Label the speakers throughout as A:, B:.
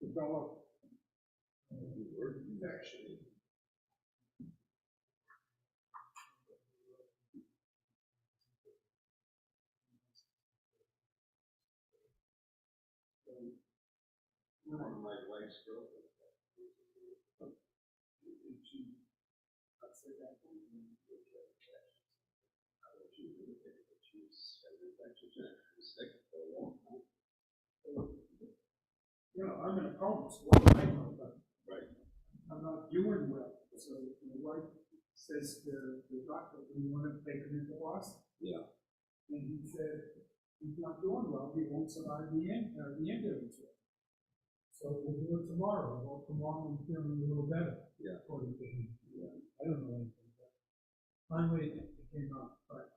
A: Develop actually. One of my wife's girlfriends. She, I said that she was had an infectious sick for a long time. You know, I'm in a coma, so what do I know about it? Right. I'm not doing well. So my wife says to the doctor, we want to take him into Boston. Yeah. And he said, he's not doing well, he won't survive the ambulance. So we'll do it tomorrow. Well, tomorrow I'm feeling a little better. Yeah. According to him. Yeah. I don't know anything about it. Finally, it came out. But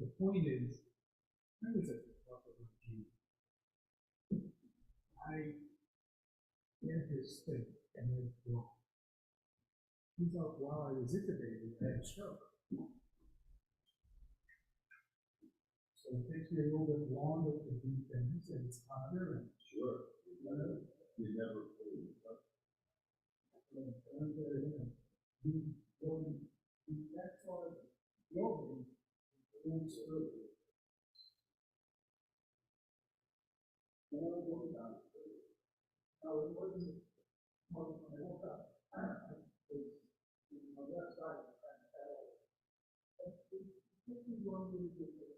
A: the point is, I was at the top of my game. I had this thing and then wrong. He thought while I was intubated, I had a stroke. So it takes me a little bit longer to do things, and it's harder. And sure, you never fully recover. That sort of globally, now it wasn't when I woke up. I was on the left side of the panel. This is one way to do it.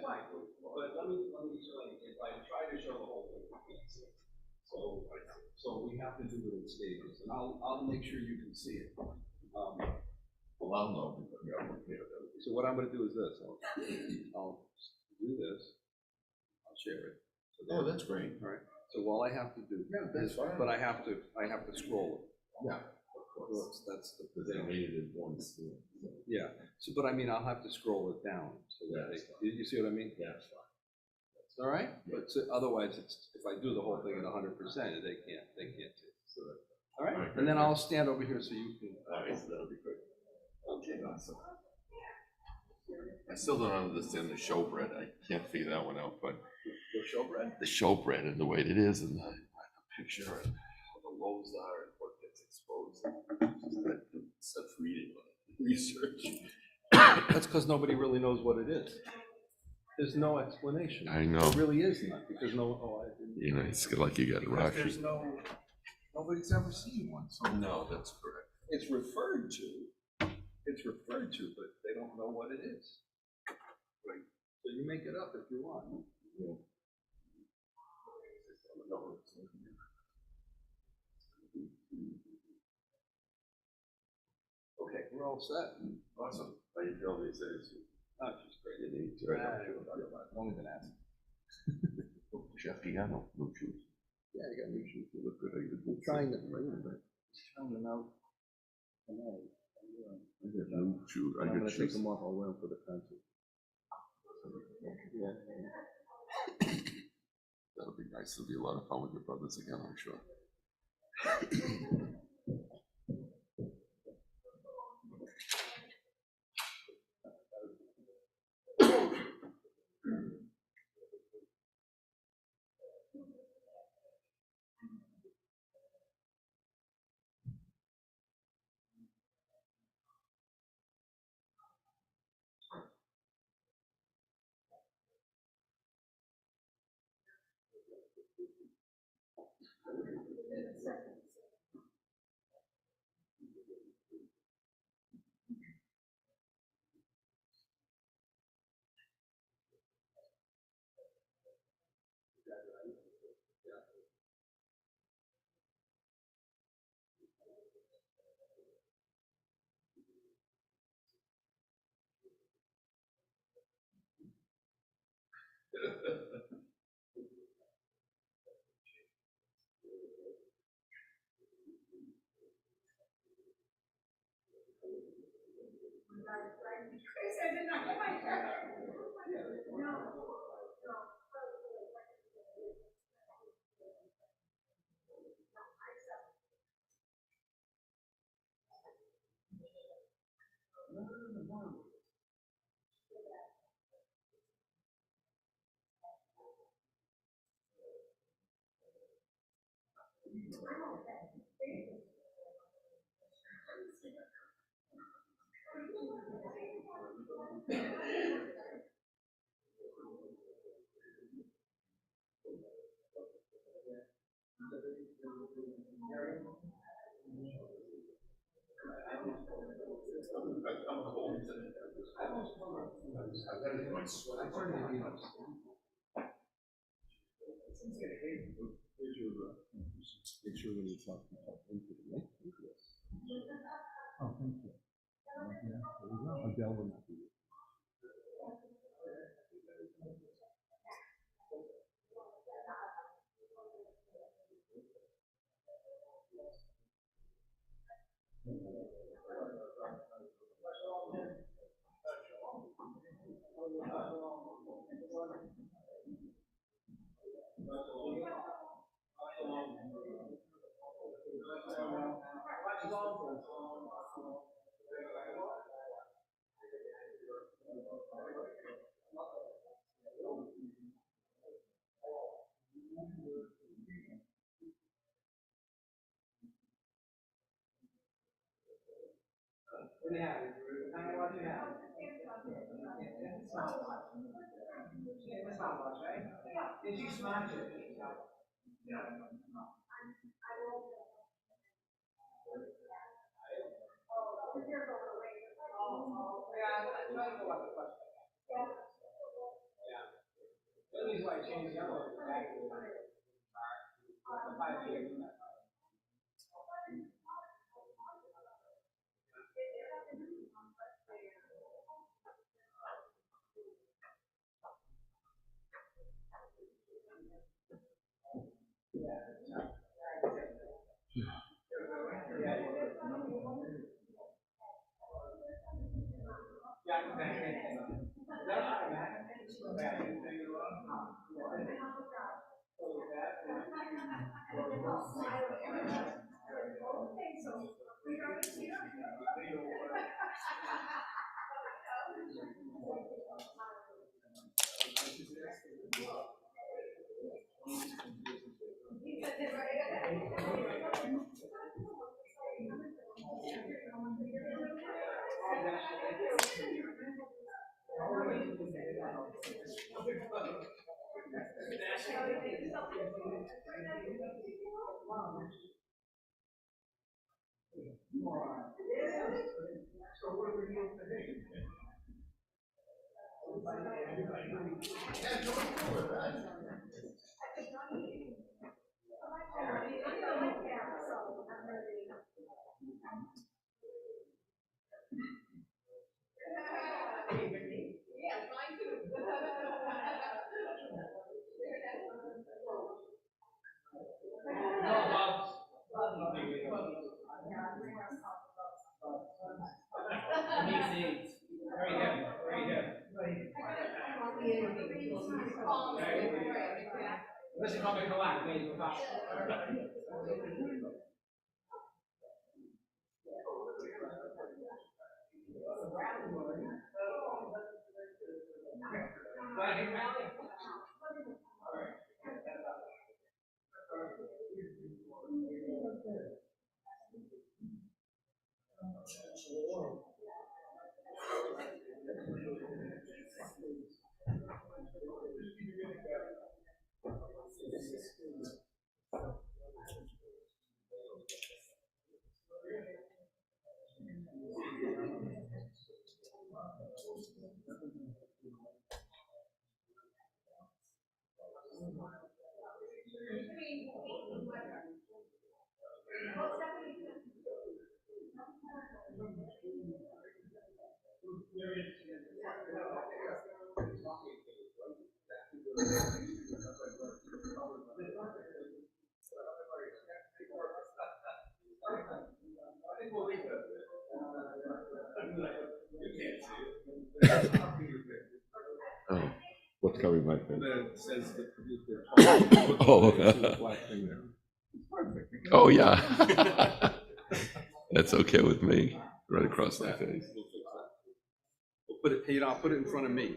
B: But let me explain. If I try to show the whole thing, you can't see it. So we have to do it in stages, and I'll make sure you can see it.
C: Well, I'll know because I'm okay with it.
B: So what I'm going to do is this. I'll do this. I'll share it.
C: Oh, that's great.
B: All right. So all I have to do is,
C: fine.
B: but I have to scroll it.
C: Yeah, of course.
B: That's the
C: Because they made it in one school.
B: yeah. So, but I mean, I'll have to scroll it down so that you see what I mean?
C: That's fine.
B: All right. But otherwise, it's if I do the whole thing at 100%, they can't see. So, all right. And then I'll stand over here so you can.
C: All right, so that'll be great. Okay, awesome. I still don't understand the showbread. I can't figure that one out, but
B: The showbread?
C: the showbread and the way it is and the picture and how the loaves are and what gets exposed. Such reading research.
B: That's because nobody really knows what it is. There's no explanation.
C: I know.
B: There really is none because I didn't.
C: You know, it's like you got Rashi.
B: There's nobody's ever seen one. So
C: No, that's correct.
B: it's referred to, but they don't know what it is. Right. So you make it up if you want.
C: Yeah.
B: Okay, we're all set.
C: Awesome. How you feel these days?
B: Oh, she's great.
C: You need to.
B: Don't even ask.
C: Chef Piano, no shoes.
B: Yeah, I got new shoes.
C: You look good.
B: I'm trying them. Trying them out.
C: I got new shoes.
B: I'm gonna take them off. I'll wear them for the concert. Yeah.
C: That'll be nice. It'll be a lot of fun with your brothers again, I'm sure.
B: Make sure when you talk into the mic, into this. Oh, thank you. There we go. Adele will not be here. reason why I changed yellow is back to the 5 years. Listen, call me collect, maybe we'll talk.
C: Oh, what's covering my face?
B: That says
C: Oh, oh yeah. That's okay with me. Right across my face.
B: We'll put it, I'll put it in front of me.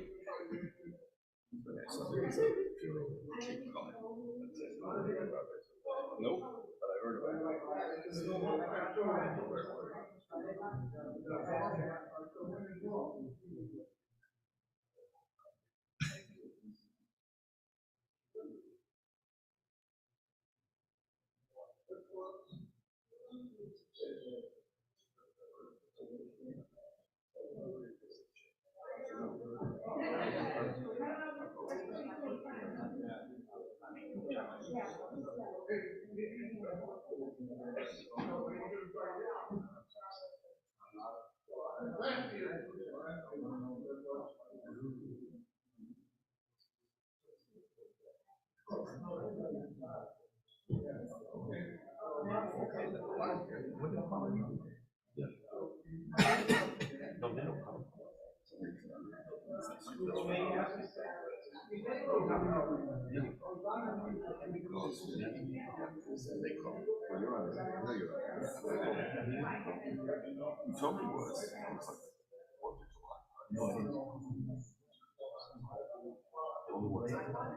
B: Nope, but I heard about it.
C: You told me it was. No, I didn't. The only ones I got.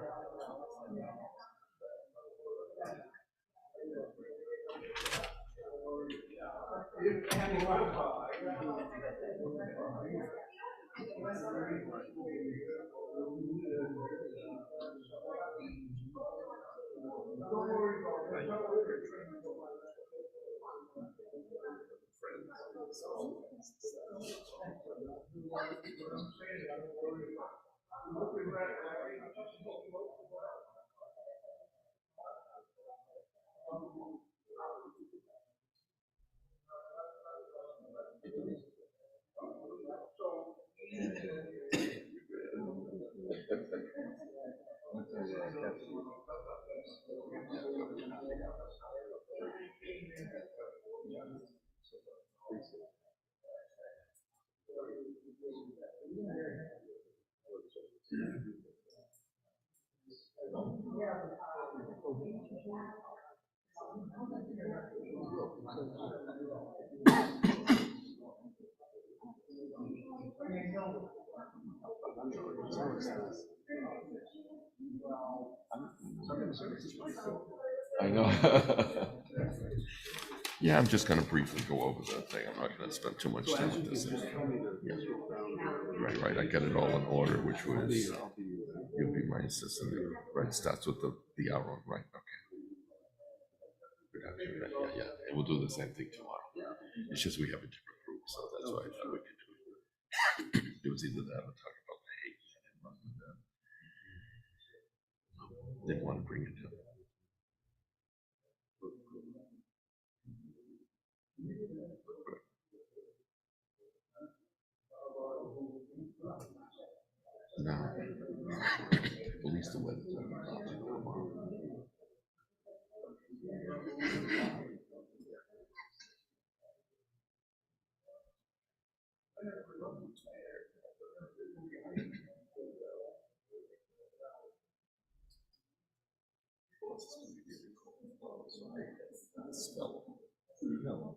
C: I know. Yeah, I'm just gonna briefly go over the thing. I'm not gonna spend too much time with this. Yeah. Right, I got it all in order, which was, you'll be my assistant, right, starts with the arrow, right, okay. Yeah, and we'll do the same thing tomorrow. It's just we have a different group, so that's why I thought we could do it. It was either that or talk about the hate. Didn't want to bring it to. No, at least the weather's tomorrow. Spell. No.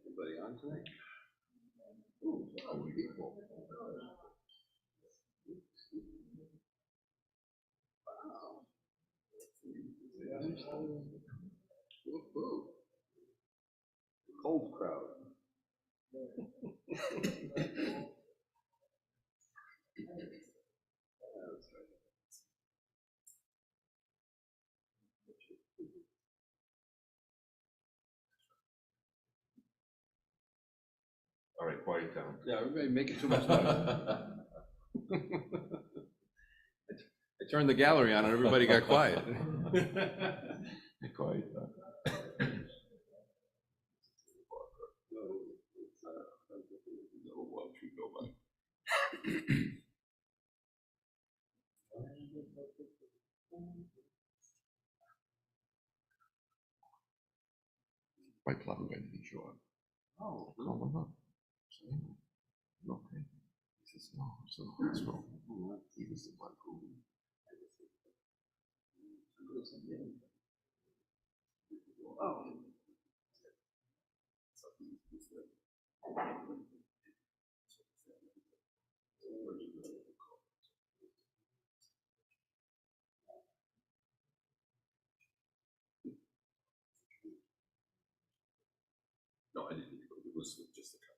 B: Everybody on tonight? Woo-hoo. Cold crowd.
C: All right, quiet down.
B: Yeah, everybody making too much noise. I turned the gallery on and everybody got quiet.
C: Quiet down. My plumber went to shore. Oh, call him up. Okay. He says, no, I'm still in the hospital. He was the one who. Oh. No, I didn't. It was just a couple.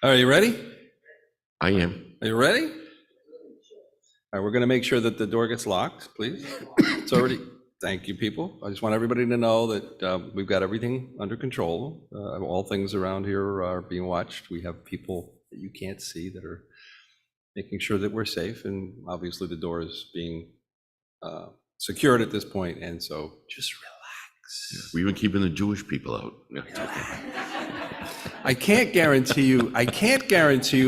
B: Are you ready?
C: I am.
B: Are you ready? All right, we're going to make sure that the door gets locked, please. It's already, thank you, people. I just want everybody to know that we've got everything under control. All things around here are being watched. We have people that you can't see that are making sure that we're safe, and obviously the door is being secured at this point, and so just relax.
C: We were keeping the Jewish people out.
B: I can't guarantee you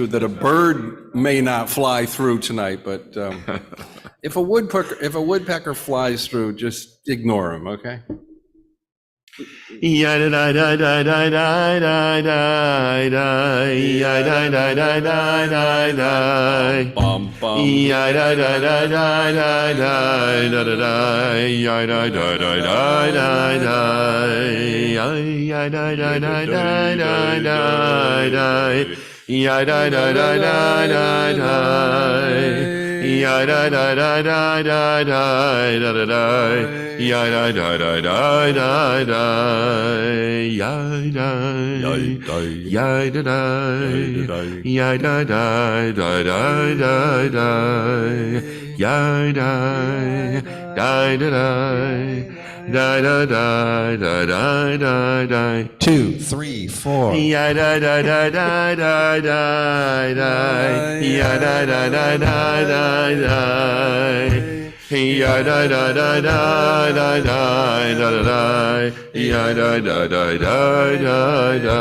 B: that a bird may not fly through tonight, but if a woodpecker flies through, just ignore him, okay? Bum, bum.
C: Ya da da da da da da da da da. Ya da da da da da da. Ya da. Ya da da. Ya da da da da da da. Ya da da da da. Da da da da da da da.
B: 2, 3, 4.
C: Ya da da da da da da da. Ya da da da da da da. Ya da da da da da da da da. Ya da da da da da da.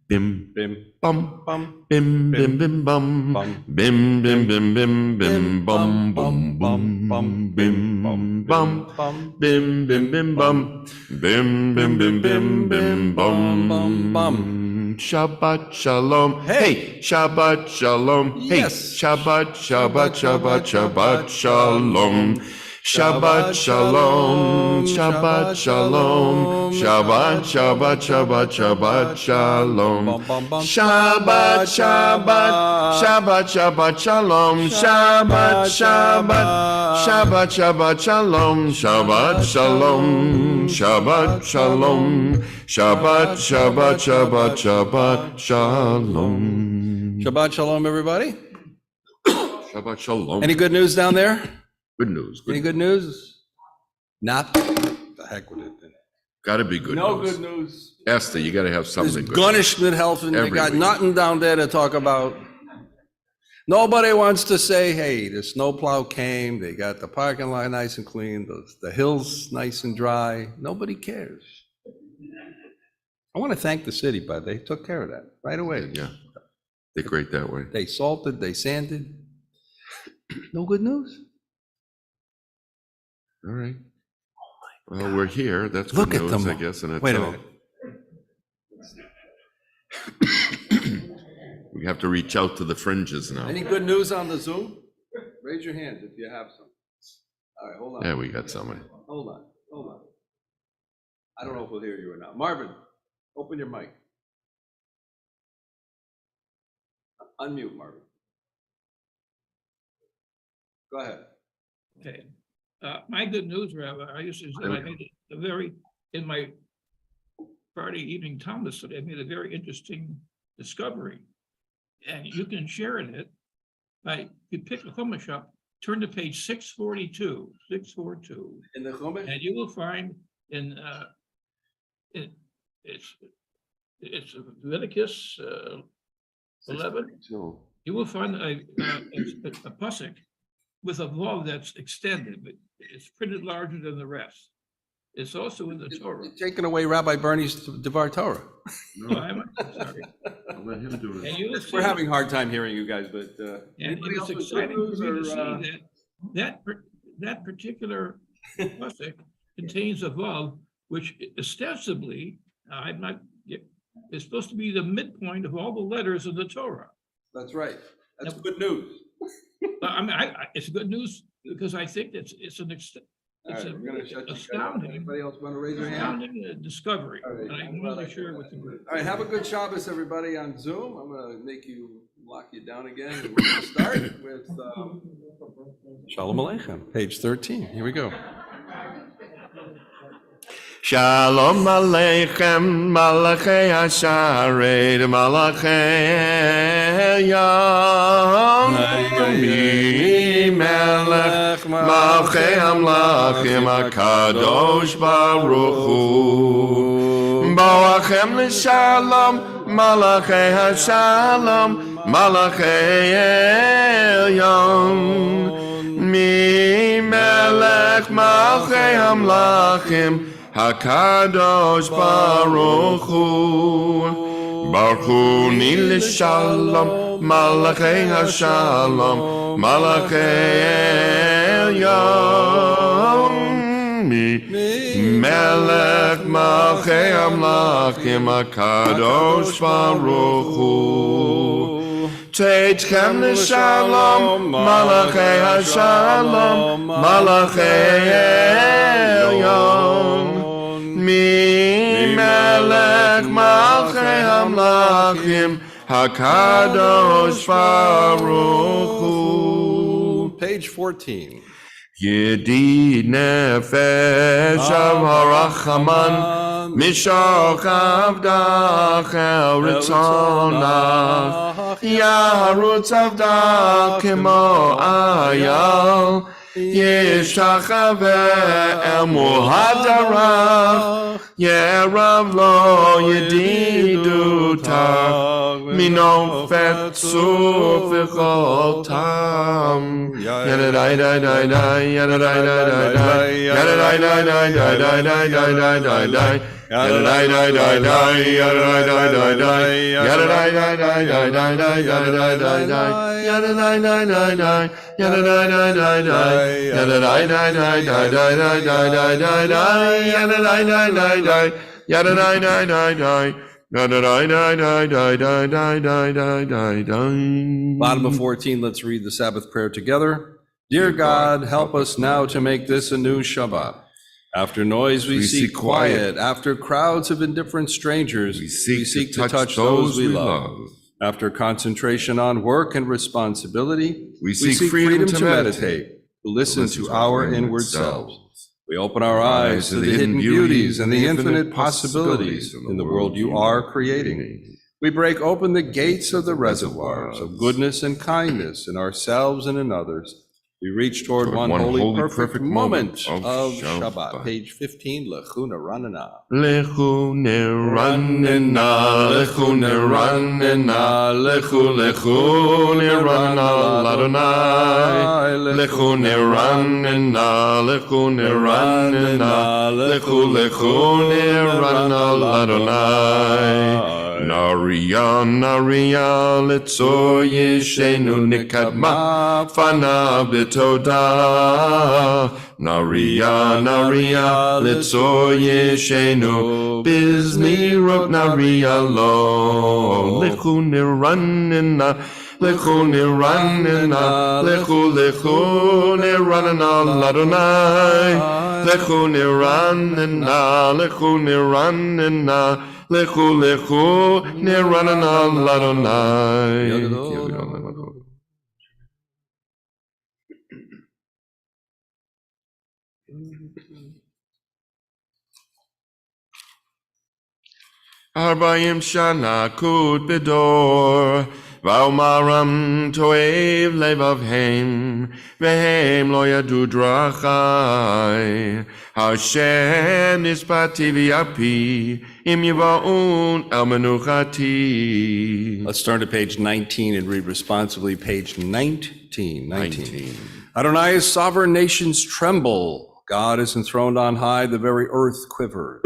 C: Bim
B: Bim,
C: bum
B: bum,
C: bim bim bim bum
B: bum.
C: bim bim bim bim bim bum bum bum bim bum bim bim bim bum bim bim bim bim bim bum. Shabbat shalom. Hey, Shabbat shalom. Hey,
B: Yes.
C: Shabbat, Shabbat, Shabbat, Shabbat shalom. Shabbat shalom, Shabbat shalom, Shabbat, Shabbat, Shabbat, Shabbat shalom. Shabbat, Shabbat, Shabbat, Shabbat shalom, Shabbat, Shabbat, Shabbat, Shabbat shalom, Shabbat shalom, Shabbat shalom, Shabbat, Shabbat, Shabbat, Shabbat shalom.
B: Shabbat shalom, everybody.
C: Shabbat shalom.
B: Any good news down there?
C: Good news.
B: Any good news? Not. The heck with it.
C: Gotta be good
B: No
C: news.
B: good news.
C: Esther, you gotta have
B: There's
C: something good.
B: garnishment health, and they
C: Every
B: got
C: week.
B: nothing down there to talk about. Nobody wants to say, hey, the snowplow came, they got the parking lot nice and clean, the hills nice and dry. Nobody cares. I want to thank the city, but they took care of that right away.
C: Yeah, they're great that way.
B: They salted, they sanded. No good news.
C: All right. Well, we're here. That's
B: Look
C: good
B: at
C: news,
B: them.
C: I guess, in
B: Wait a
C: itself. We have to reach out to the fringes now.
B: Any good news on the Zoom? Raise your hand if you have some. All right, hold on.
C: Yeah, we got somebody.
B: Hold on. I don't know if we'll hear you or not. Marvin, open your mic. Unmute, Marvin. Go ahead.
D: Okay. My good news, Rabbi, is that I made in my Friday evening Talmud study, I made a very interesting discovery. And you can share in it you pick a Chumash up, turn to page 642,
B: In the Chumash?
D: and you will find it's Leviticus 11. You will find a pasuk with a law that's extended, but it's printed larger than the rest. It's also in the Torah.
B: You're taking away Rabbi Bernie's Devar Torah.
D: No, I'm sorry.
C: I'll let him do
D: And you will see,
B: We're having a hard time hearing you guys, but
D: and
B: anybody else
D: it's
B: with
D: exciting
B: good
D: for me to
B: news or,
D: see that particular pasuk contains a vav, which ostensibly, I'm not, is supposed to be the midpoint of all the letters of the Torah.
B: That's right. That's good news.
D: But I mean, it's good news because I think it's an
B: All right, we're gonna shut you guys up.
D: astounding,
B: Anybody else want to raise their hand?
D: discovery.
B: All right.
D: And I want to share it with the group.
B: All right, have a good Shabbos, everybody, on Zoom. I'm gonna make you lock you down again. And we're gonna start with Shalom Aleichem, page 13. Here we go.
C: Shalom Aleichem, Malachei Hasharet, Malachei Yom, Mi Melech, Malchei Amlachim, HaKadosh Baruch Hu, Boachem L'Shalom, Malachei Hashalom, Malachei Yom, Mi Melech, Malchei Amlachim, HaKadosh Baruch Hu, Baruch Hu Nil Shalom, Malachei HaShalom, Malachei Elyon, Melech Malchei Amlachim, HaKadosh Baruch Hu, Teitchem L'Shalom, Malachei HaShalom, Malachei Elyon, Mi Melech Malchei Amlachim, HaKadosh Baruch Hu.
B: Page 14.
C: Yedid nefesh harachaman mishach avdach el ritzonach yarutz avdach kemo ayal yishachave el muhadarach yerav lo yedidutach mino fetzu v'chol tam yadadai dai dai dai yadadai dai dai dai yadadai dai dai dai dai dai dai dai dai dai yadadai dai dai dai yadadai dai dai dai yadadai dai dai dai dai dai yadadai dai dai yadadai dai dai dai yadadai dai dai dai yadadai dai dai dai dai dai dai dai dai yadadai dai dai dai yadadai dai dai dai.
B: Bottom of 14, let's read the Sabbath prayer together. Dear God, help us now to make this a new Shabbat. After noise, we seek quiet. After crowds of indifferent strangers, we seek to touch those we love. After concentration on work and responsibility, we seek freedom to meditate, to listen to our inward selves. We open our eyes to the hidden beauties and the infinite possibilities in the world you are creating. We break open the gates of the reservoirs of goodness and kindness in ourselves and in others. We reach toward one holy, perfect moment of Shabbat. Page 15, Lechu Neranena.
C: Lechu Neranena, Lechu Neranena, Lechu Neranena, Ladonai. Lechu Neranena, Lechu Neranena, Lechu Neranena, Ladonai. Naria, Naria, Letzo Yeshenu Nikadma, Fana B'toda. Naria, Naria, Letzo Yeshenu, Bizni Rot Naria Lo. Lechu Neranena, Lechu Neranena, Lechu Neranena, Ladonai. Lechu Neranena, Lechu Neranena, Lechu Neranena, Ladonai. Arbaim Shana Kut Bedor, Vaumaram Toev Levavhem, Vehem Lo Yadu Drachai, Hashem Nispati V'Api, Im Yivaun El Menuchati.
B: Let's turn to page 19 and read responsibly page 19. Adonai's sovereign nations tremble. God is enthroned on high, the very earth quivers.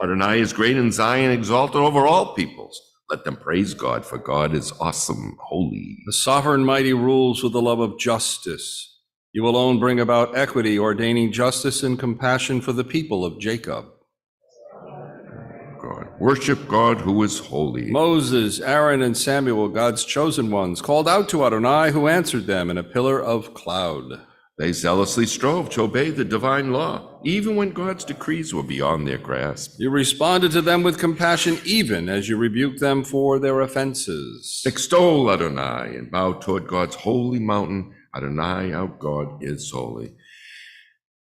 C: Adonai is great in Zion, exalted over all peoples. Let them praise God, for God is awesome, holy.
B: The sovereign mighty rules with the love of justice. You alone bring about equity, ordaining justice and compassion for the people of Jacob.
C: God. Worship God who is holy.
B: Moses, Aaron, and Samuel, God's chosen ones, called out to Adonai, who answered them in a pillar of cloud.
C: They zealously strove to obey the divine law, even when God's decrees were beyond their grasp.
B: You responded to them with compassion, even as you rebuked them for their offenses.
C: Extol Adonai and bow toward God's holy mountain. Adonai, our God, is holy.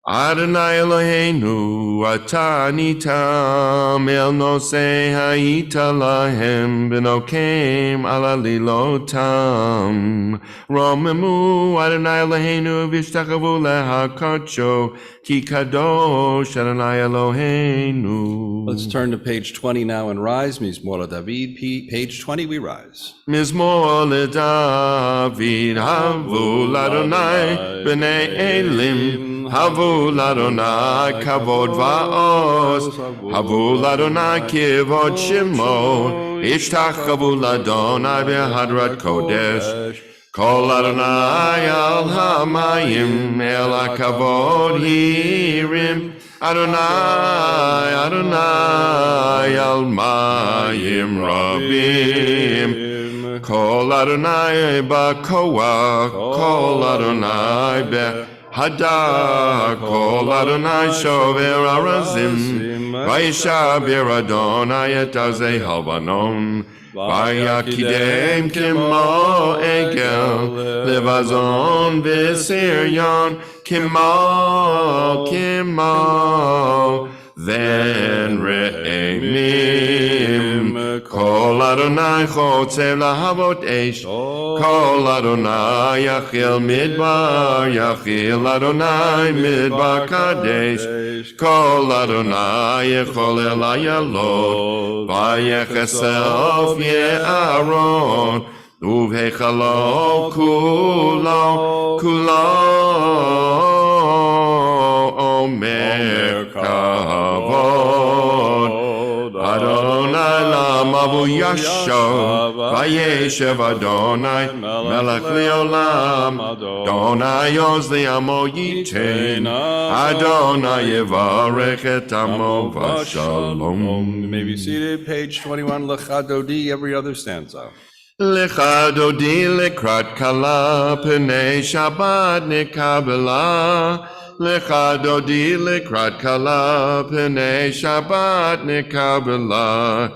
C: Adonai Eloheinu, Ata nitam el nosei hayita lahem b'nokem ala lilotam. Romemu Adonai Eloheinu v'ishtachavu lehakarcho ki kadosh Adonai Eloheinu.
B: Let's turn to page 20 now and rise. Mizmor David, page 20, we rise.
C: Mizmor David, havu l'Adonai b'nei elim. Havu l'Adonai kavod va'os, Havu l'Adonai kivod shimo, Ishtachavu l'Adonai b'hadrat kodesh, Kol Adonai al hamayim, el hakavod hirim, Adonai, Adonai al mayim rabim, Kol Adonai ba'koach, Kol Adonai Hada kol Adonai shover arazim, Vaisha bir Adonai et azei halvanon, Vayakidem kimo egel, levazon v'siryon, kimo, then re'emim, kol Adonai chotzev lahavot esh, kol Adonai yachil Adonai midbar kadesh, kol Adonai yechol el ayalot, vayechesel ye'aron, uvhechalo kulo omer kavod, Adonai lamavu yashav, vayeshev Adonai melech leolam, Adonai oz li'amo yitein, Adonai yevarech et amo v'shalom.
B: You may be seated. Page 21, Lechadodi, every other stanza.
C: Lecha dodi lekrat kala, p'nei Shabbat nekabela. Lecha dodi lekrat kala, p'nei Shabbat nekabela.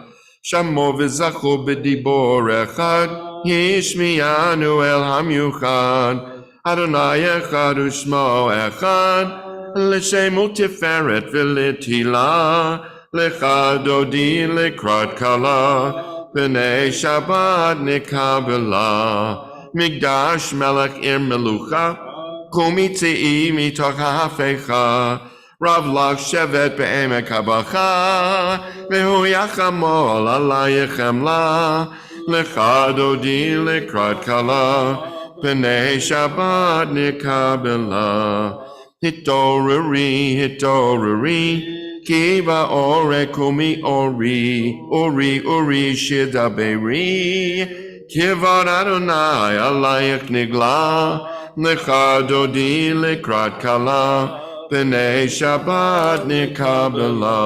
C: Shamo v'zachu b'dibor echad, yishmiyanu el hamyuchad. Adonai echad u'shmo echad, l'shemu tiferet v'letila. Lecha dodi lekrat kala, B'nei Shabbat nekabela, Migdash melech ir melucha, Kumi tzei mitoch ha'afecha, Rav lach shevet be'emek habacha, Vehu yachamol alayechem la, Lecha dodi lekrat kala, B'nei Shabbat nekabela, Hitoruri, Kiva ore kumi ori shidaberi. Kivod Adonai alayich nigla, lecha dodi lekrat kala, b'nei Shabbat nekabela.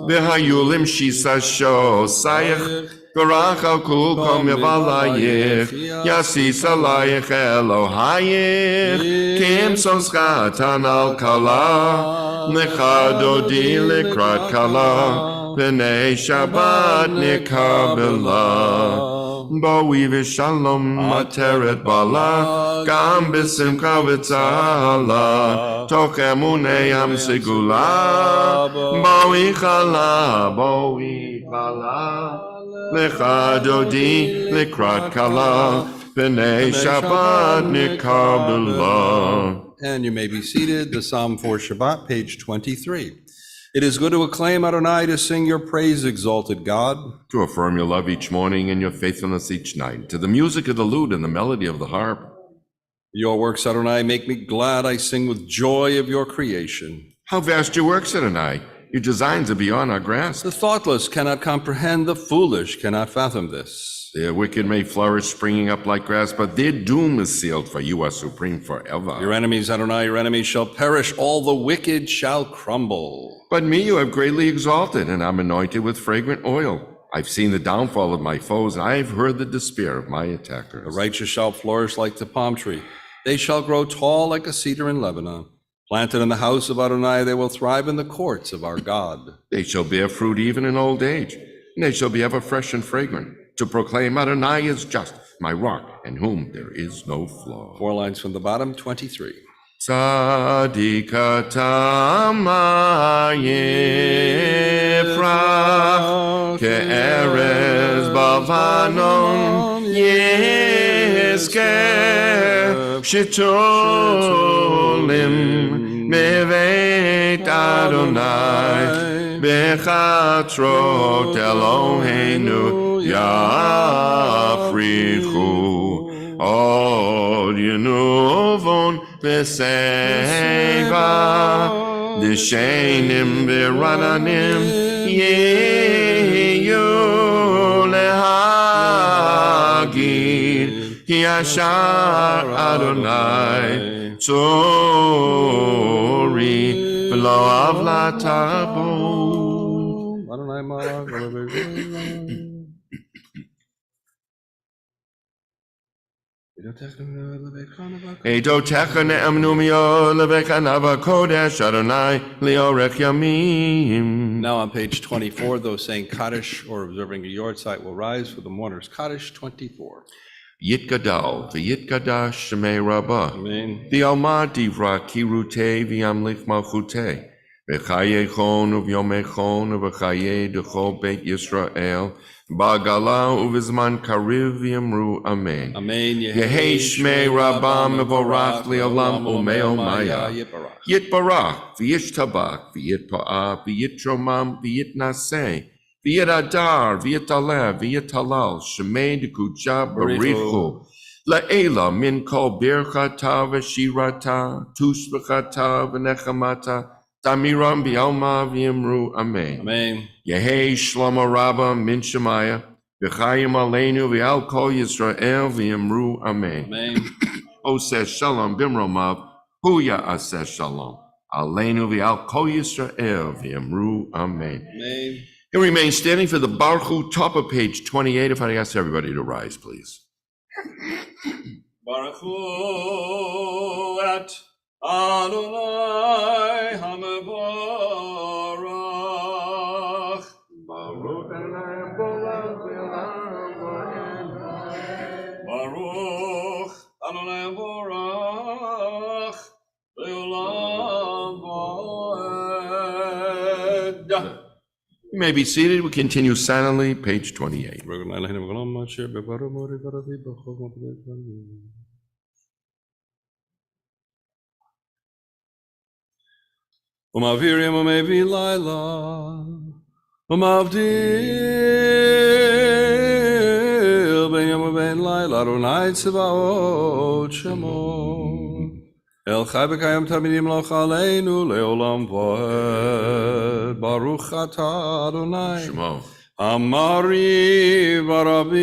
C: V'hayulim shisa sho sayich, Barach al kul kom yavalayich, yasis alayich Elohayich, kim soschatan al kala, lecha dodi lekrat kala, b'nei Shabbat nekabela. Boi v'shalom materet bala, gam b'simcha v'tzala, toch emunei am segula, boi chala, lecha dodi lekrat kala, b'nei Shabbat nekabela.
B: And you may be seated. The Psalm for Shabbat, page 23. It is good to acclaim Adonai, to sing your praise, exalted God.
C: To affirm your love each morning and your faithfulness each night, to the music of the lute and the melody of the harp.
B: Your works, Adonai, make me glad. I sing with joy of your creation.
C: How vast your works, Adonai! Your designs are beyond our grasp.
B: The thoughtless cannot comprehend, the foolish cannot fathom this.
C: The wicked may flourish, springing up like grass, but their doom is sealed, for you are supreme forever.
B: Your enemies, Adonai, your enemies shall perish. All the wicked shall crumble.
C: But me you have greatly exalted, and I'm anointed with fragrant oil. I've seen the downfall of my foes, and I've heard the despair of my attackers.
B: The righteous shall flourish like the palm tree. They shall grow tall like a cedar in Lebanon. Planted in the house of Adonai, they will thrive in the courts of our God.
C: They shall bear fruit even in old age, and they shall be ever fresh and fragrant, to proclaim Adonai is just, my rock, in whom there is no flaw.
B: 4 lines from the bottom, 23.
C: Tzadikatama yifrach, ke'erez bavanon yizker, shitolim mevet Adonai, bechatrot Eloheinu yafrichu, od yenuvon Veseva, Dishenim Virananim, Yehu Lehagid, Ki Ashar Adonai, Tzori, V'lo Avlatabo. Edo techa ne'amnu mio levekanav kodesh Adonai liorech yamim.
B: Now on page 24, those saying Kaddish or observing a yard site will rise for the mourner's Kaddish 24.
C: Yitgadal v'yitgadash shemei rabbah.
B: Amen.
C: V'alma divra kirute v'yamlich malchute. V'chaye chon uv'yomei chon uv'chaye d'chol beit Yisrael. Ba'gala uv'zman kariv v'yamru amen.
B: Amen.
C: Yehei shmei rabbah mevorach li'olam umeo maya. Yitbarach v'yishtabach v'yitpa'ah v'yitromam v'yitnaseh. V'yitadar v'yitalev v'yitalal shemei d'kucha barichu. La'ela min kol birchata v'shirata tushbechata v'nechamata tamiram b'alma v'yimru amen.
B: Amen.
C: Yehei shlomo rabba min shemaya v'chayim aleinu v'al kol Yisrael v'yimru amen.
B: Amen.
C: Oseh shalom bimromav huya aseh shalom aleinu v'al kol Yisrael v'yimru amen.
B: Amen.
C: And remain standing for the Baruch Hu, top of page 28. If I ask everybody to rise, please.
B: Baruch Hu et Adonai HaMevorach.
C: Baruch
B: Adonai HaMevorach. Le'olam va'ed.
C: You may be seated. We continue silently, page 28.
B: Umavirim umevi laila, umavdil ben yom ben laila, Adonai tzvaot shemo. El chai b'kayam tamidim loch aleinu leolam va'ed. Baruch atah Adonai.
C: Shemo.
B: Amari barabim.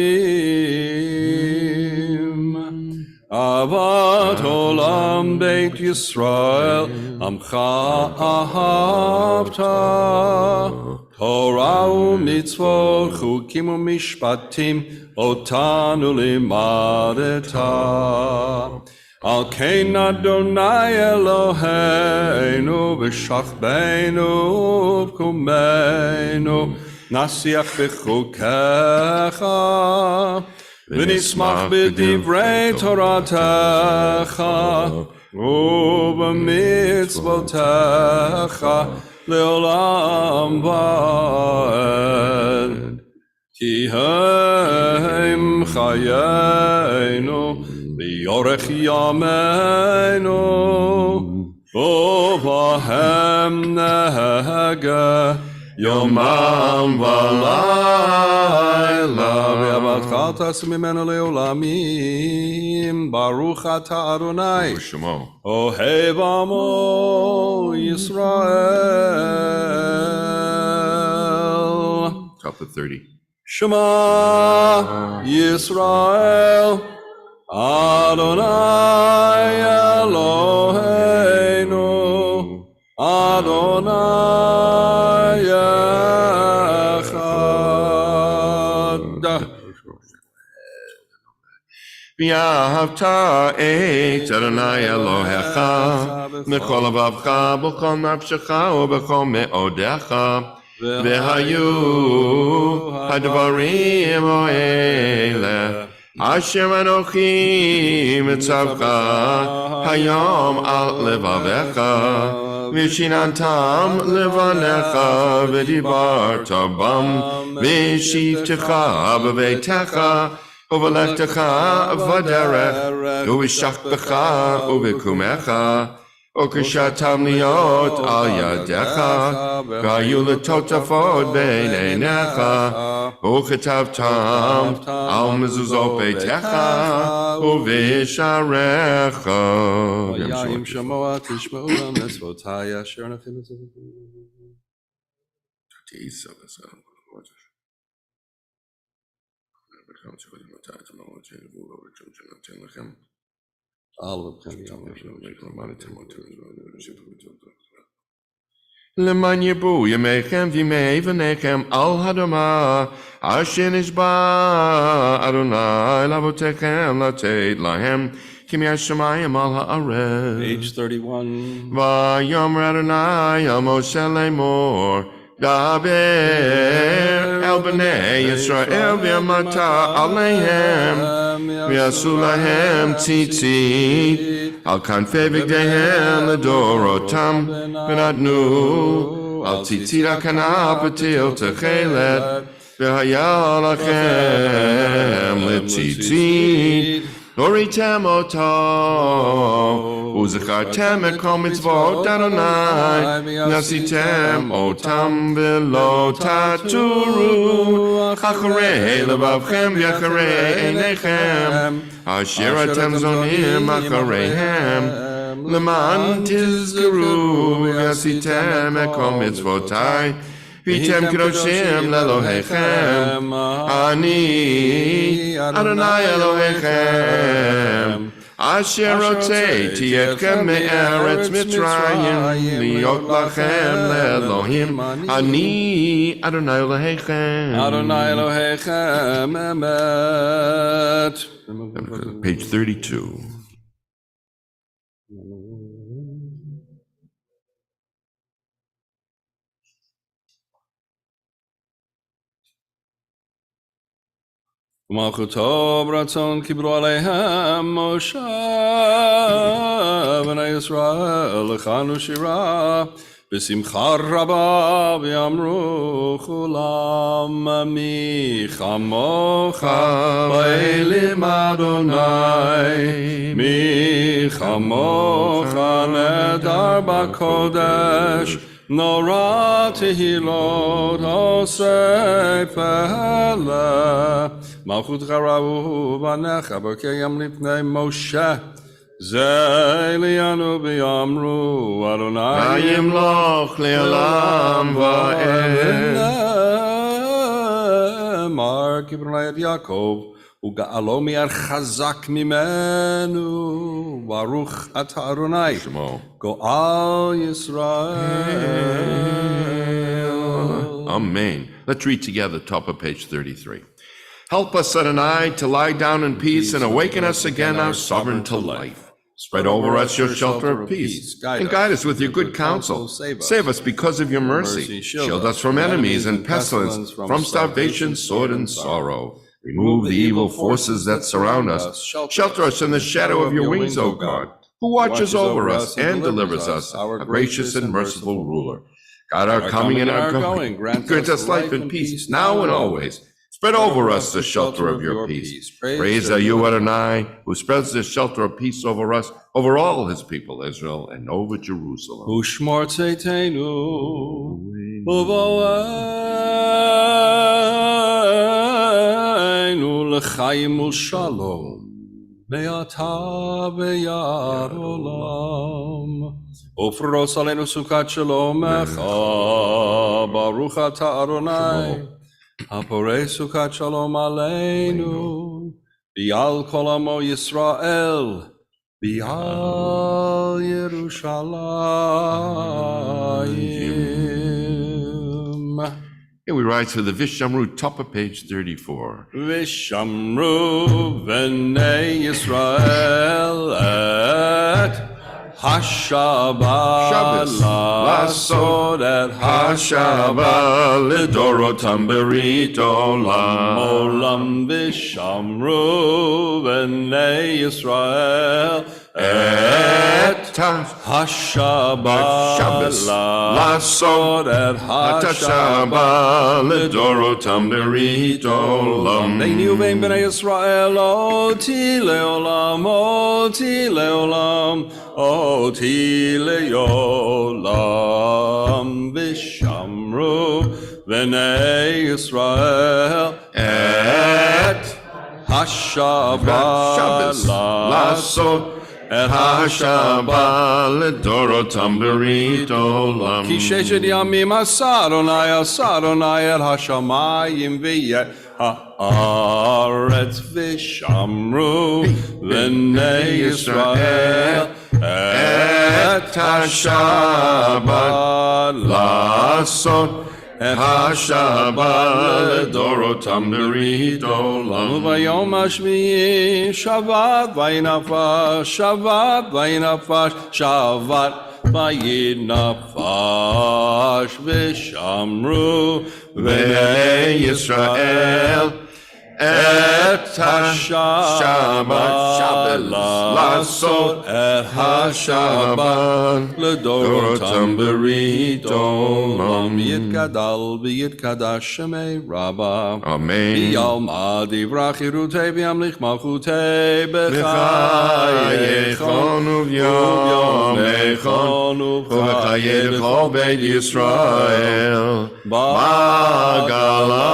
B: Avat olam beit Yisrael. Amcha ahavta. Torah u'mitzvot chukim u'mishpatim otanu limadeta. Al kein Adonai Eloheinu v'shachbeinu v'kumeinu nasiach b'chukecha v'nismach b'divrei Toratecha u'b'mitzvotecha le'olam va'ed. Ki hem chayenu v'yorech yameinu uvahem nehege yomam v'layla v'yavatcha tasim mimenu le'olamim baruch atah Adonai
C: Shemo.
B: ohev amo Yisrael.
C: Top of 30.
B: Shema Yisrael Adonai Eloheinu Adonai Echad.
C: V'yahavta et Adonai Elohecha Mechol avavcha b'chol nafshecha u'b'chol me'odecha V'hayu hadvarim ha'ele Asher anochi mitzavcha hayom al levavecha V'shinantam levanecha v'dibarta bam V'shivtecha b'veitecha U'v'lechtecha v'derech U'v'shachbecha u'v'kumecha U'kishatam liot al yadecha V'hayu l'totafot b'neinecha U'chetavtam al mezuzot beitecha U'v'sharecha.
B: V'yayim shamoa tishma'u l'mitzvotai asher nafim
C: למען ירבו ימיכם וימי בניכם על האדמה אשר נשבע אדוני לאבותיכם לתת להם כי מהשמיים על הארץ.
B: Page 31.
C: ויאמר אדוני אל משה לאמור דבר אל בני ישראל ואמרת עליהם ויעשו להם ציצית על כנפי בגדיהם לדורותם ונתנו על ציצית הכנף פתיל תכלת והיה לכם לציצית הוריתם אותו וזכרתם את כל מצוות אדוני ועשיתם אותם ולא תטורו אחרי לבבכם ואחרי עיניכם אשר אתם זונים אחריהם למען תזכרו ועשיתם את כל מצוותיי והייתם קדושים לאלוהיכם אני אדוני אלוהיכם אשר הוצאתי אתכם מארץ מצרים להיות לכם לאלוהים אני אדוני אלוהיכם.
B: אדוני אלוהיכם אמת.
C: Page 32.
B: ומלכותו ברצון קיבלו עליהם משה בני ישראל לכנו שירה בשמחה רבה ויאמרו כולם מי כמוך באלים אדוני מי כמוך נדר בקודש נורא תהילות עושה פלא מלכותך ראו בניך בקיים לפני משה זה אלינו ויאמרו אדוני
C: ימלוך לעולם ועד
B: אמר כברוני את יעקב וגאלו מיד חזק ממנו ברוך אתה אדוני גואל ישראל.
C: Amen. Let's read together top of page 33. Help us, Adonai, to lie down in peace and awaken us again, our sovereign to life. Spread over us your shelter of peace, and guide us with your good counsel. Save us because of your mercy. Shield us from enemies and pestilence, from starvation, sword, and sorrow. Remove the evil forces that surround us. Shelter us in the shadow of your wings, O God, who watches over us and delivers us, our gracious and merciful ruler. God, our coming and our going, grant us life and peace, now and always. Spread over us the shelter of your peace. Praise are you, Adonai, who spreads the shelter of peace over us, over all his people, Israel, and over Jerusalem.
B: Ushmor tzeitenu, uvoeinu l'chaim u'shalom, be'ata ve'yad olam. Ufros aleinu sukat shalomecha, baruch ata Adonai. הפורש סוכת שלום עלינו, ביעל כל עמו ישראל, ביעל ירושלים.
C: Here we rise for the Vishamru, top of page 34.
B: ושמרו בני ישראל את השבת לעשות את השבת
C: לדורותם ברית עולם.
B: עולם ושמרו בני ישראל את השבת לעשות את השבת
C: לדורותם ברית עולם.
B: ביני ובין בני ישראל אותי לעולם אותי לעולם אותי לעולם ושמרו בני ישראל את השבת לעשות את השבת לדורותם ברית עולם. כי ששת ימים עשה אדוני את השמיים haaretz v'shamru b'nei Yisrael et ha-Shabbat la'asot et ha-Shabbat ledorotam berit olam v'yom hashvi'i Shabbat v'yinafash Shabbat v'yinafash Shabbat v'yinafash v'shamru b'nei Yisrael et ha-Shabbat la'asot et ha-Shabbat ledorotam berit olam yitgadal v'yitkadash shemei Rabbah
C: Amen.
B: v'yalmad yivrach yirutei v'yamlich malchutei b'chayechon uvyomechon
C: V'chayei b'chol beit Yisrael Ba'gala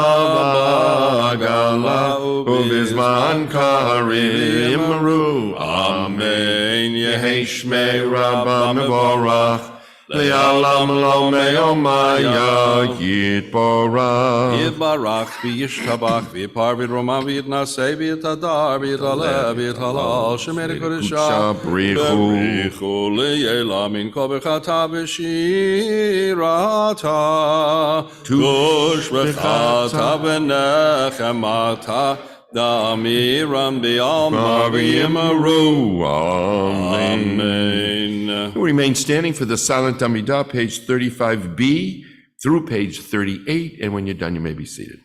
C: Uvizman karim ru. Amen. Yehi shmei Rabbah mevorach le'alam lo me'omaya yitborach.
B: Yitbarach v'yishtabach v'yipar v'yidromah v'yitnaseh v'yitadar v'yitaleh v'yithalal shemei kodesha b'richu le'yela min kol b'chata v'shirata tush v'chata v'nechemata Damiram bi'alma v'yimaru. Amen.
C: We'll remain standing for the silent Amidah, page 35b through page 38, and when you're done, you may be seated.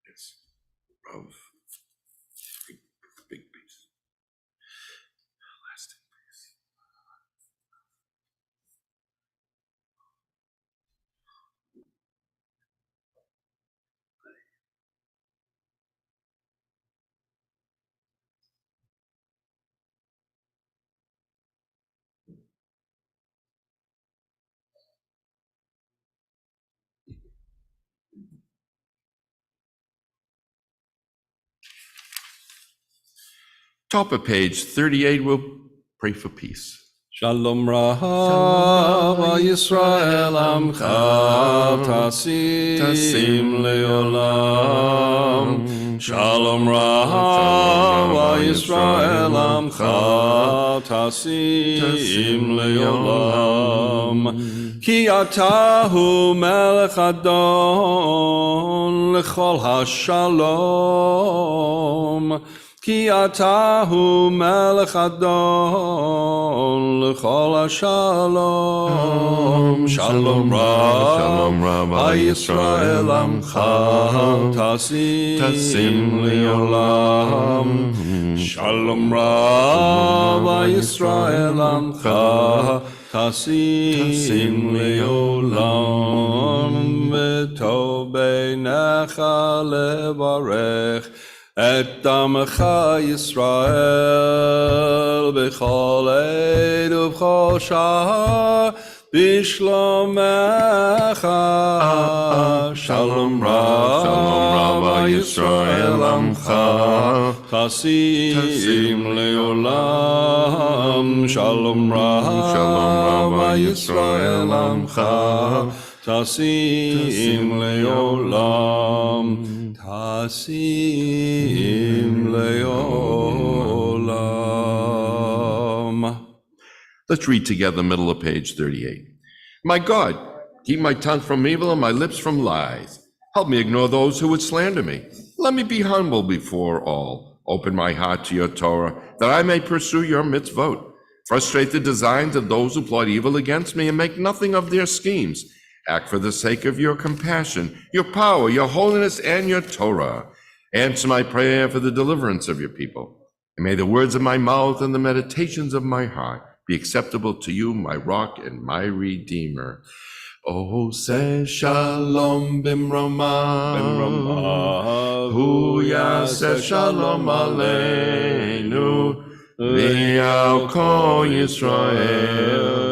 C: Yes. Of big piece. Last piece. Top of page 38, we'll pray for peace.
B: Shalom Raha Yisrael Amcha Tasim Leolam. Shalom Raha Yisrael Amcha Tasim Leolam. Ki atahu melech adon lechol hashalom. Ki atahu melech adon l'chol hashalom. Shalom Rav Yisrael Amcha Tasim Leolam. Shalom Rav Yisrael Amcha Tasim Leolam. V'tov beinecha levarech Et Amcha Yisrael b'chol eid u'b'chol shah Bishlomecha, Shalom Rava Yisrael Amcha, Tasim Leolam, Shalom Rava Yisrael Amcha, Tasim Leolam, Tasim Leolam.
C: Let's read together, middle of page 38. My God, keep my tongue from evil and my lips from lies. Help me ignore those who would slander me. Let me be humble before all. Open my heart to your Torah, that I may pursue your mitzvot. Frustrate the designs of those who plot evil against me and make nothing of their schemes. Act for the sake of your compassion, your power, your holiness, and your Torah. Answer my prayer for the deliverance of your people. And may the words of my mouth and the meditations of my heart be acceptable to you, my rock and my redeemer. Oh, say shalom bimrama, hu yaseh shalom aleinu, v'yal kol Yisrael,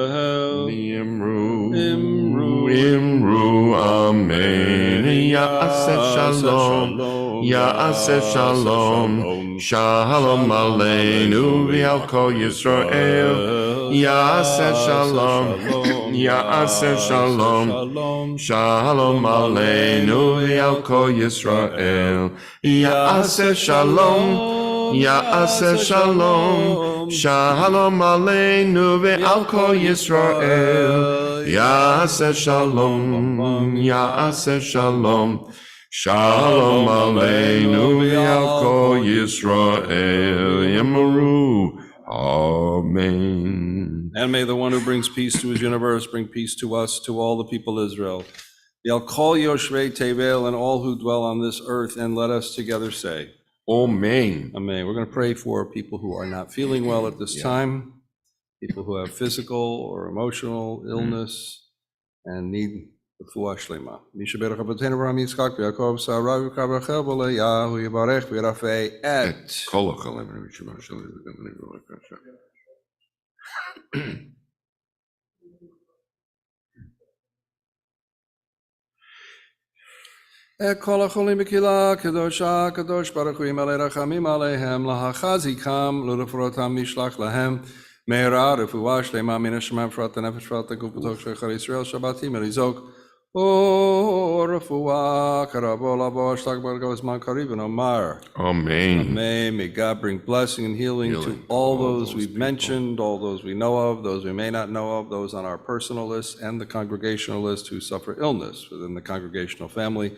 C: Imru, amen. Yaseh shalom, shalom aleinu, v'yal kol Yisrael, Yaseh shalom, shalom aleinu, v'yal kol Yisrael, Yaseh shalom, shalom aleinu, v'yal kol Yisrael, Yaseh shalom, shalom aleinu, v'yal kol Yisrael, Yemaru, amen.
B: And may the one who brings peace to his universe bring peace to us, to all the people of Israel. Yal kol yoshvei tevel, and all who dwell on this earth, and let us together say,
C: Amen.
B: Amen. We're going to pray for people who are not feeling well at this time, people who have physical or emotional illness and need refuah shlema. Misha berach Avotenu Avraham Yitzchak v'Yaakov Sarah v'Yikra Rachel v'Leah v'Yivarech v'Yirafeh et
C: Kol ha'chalem v'Yishma Shalom v'Yikra.
B: Et kol hacholim b'kila kedosha kadosh baruch hu yimalei rachamim aleihem lahachazikam l'refrotam mishlach lahem meira refuah shlema min hashemayim frat nefesh frat guf b'toch shechar Yisrael shabbatim elizok o refuah karabo lavo shtag bargo zman kariv v'nomar
C: Amen.
B: Amen. May God bring blessing and healing to all those we've mentioned, all those we know of, those we may not know of, those on our personal list and the congregational list who suffer illness within the congregational family.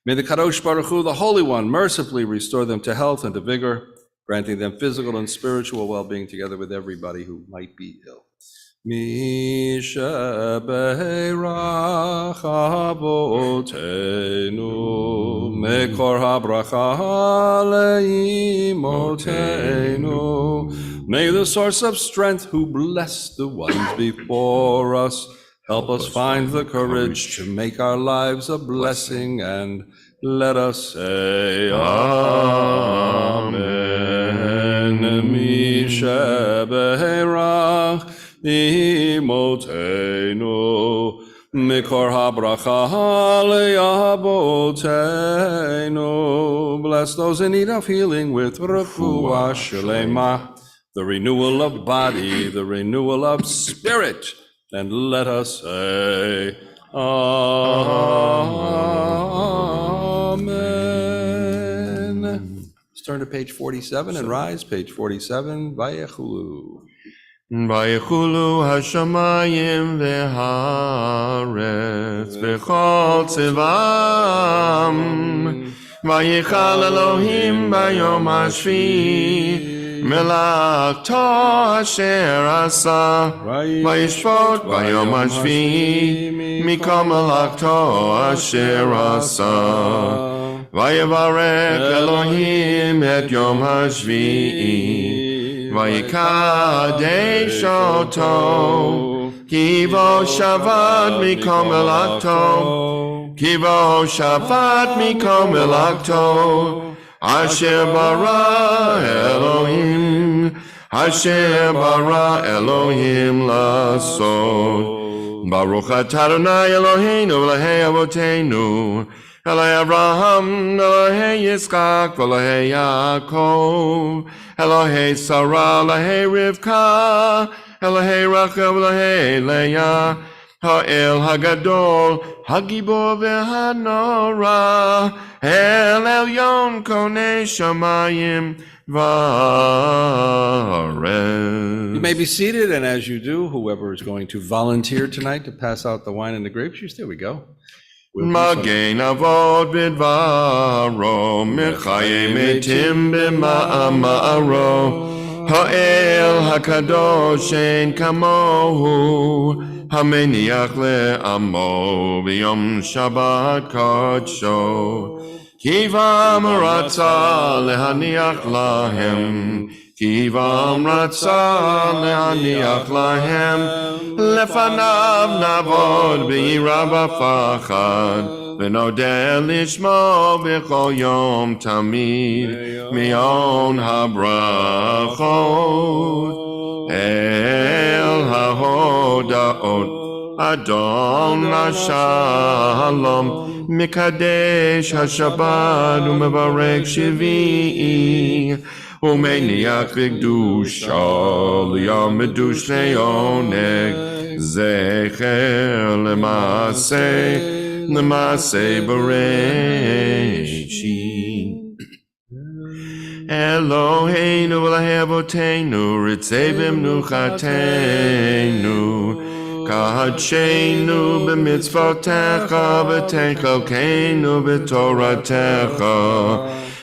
B: May the Kadosh Baruch Hu, the Holy One, mercifully restore them to health and to vigor, granting them physical and spiritual well-being together with everybody who might be ill. Misha beirach avotenu, mekor habracha leimotenu. May the source of strength who blessed the ones before us help us find the courage to make our lives a blessing, and let us say Amen. Misha beirach imotenu, mikor habracha le'avotenu. Bless those in need of healing with refuah shlema, the renewal of body, the renewal of spirit, and let us say Amen. Let's turn to page 47 and rise. Page 47, Vayechulu.
C: Vayechulu hashamayim v'haaretz v'chol tzivam, vayichal Elohim bayom hashvi melachto asher asa, vayishvot bayom hashvi mikol melachto asher asa, vayevarech Elohim et yom hashvi vayikadesh oto, kivo shavat mikol melachto, kivo shavat mikol melachto, asher bara Elohim, asher bara Elohim lasot, Baruch atah Adonai Eloheinu Elohei Avoteinu Elohei Avraham Elohei Yitzchak Elohei Yaakov Elohei Sarah Elohei Rivka Elohei Rachel Elohei Leah Ha'el Hagadol Hagibor V'Hanora El Elyon Konei Shamayim Varev.
B: You may be seated, and as you do, whoever is going to volunteer tonight to pass out the wine and the grape juice, there we go.
C: Magen Avot Bidvaro Mechaye Metim B'Ma'amaro Ha'el HaKadosh Ein Kamohu Hameniach Le'amo B'Yom Shabbat Kodsho Kivam Ratza Lehaniach Lahem Kivam Ratza Lehaniach Lahem Lefanav Navod B'Yira B'Fachad V'Nodeh Lishmo B'Chol Yom Tamid Mi'on HaBrachot El HaHodaot Adon HaShalom Mikadesh HaShabbat U'Mevarek Shvi'i Umeniach v'kedusha liyam medush leoneg zecher lemaseh bereshit. Eloheinu v'Elohei Avoteinu ritzei b'mnuchatenu kahadshenu b'mitzvotecha v'techalkeinu b'toratecha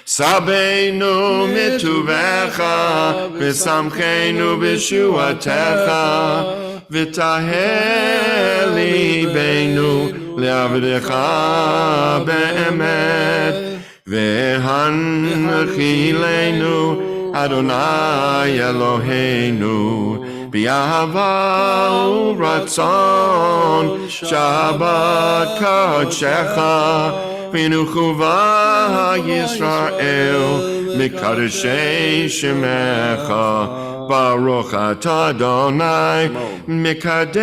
C: Sabeinu mituvecha, v'samcheinu b'shuatecha, v'tahel libeinu le'avdecha be'emet, v'hanchilenu Adonai Eloheinu, b'yahava u'ratzon, Shabbat kadshecha, V'nuchuva Yisrael Mikadeshei Shemecha Baruch atah Adonai Mikadesh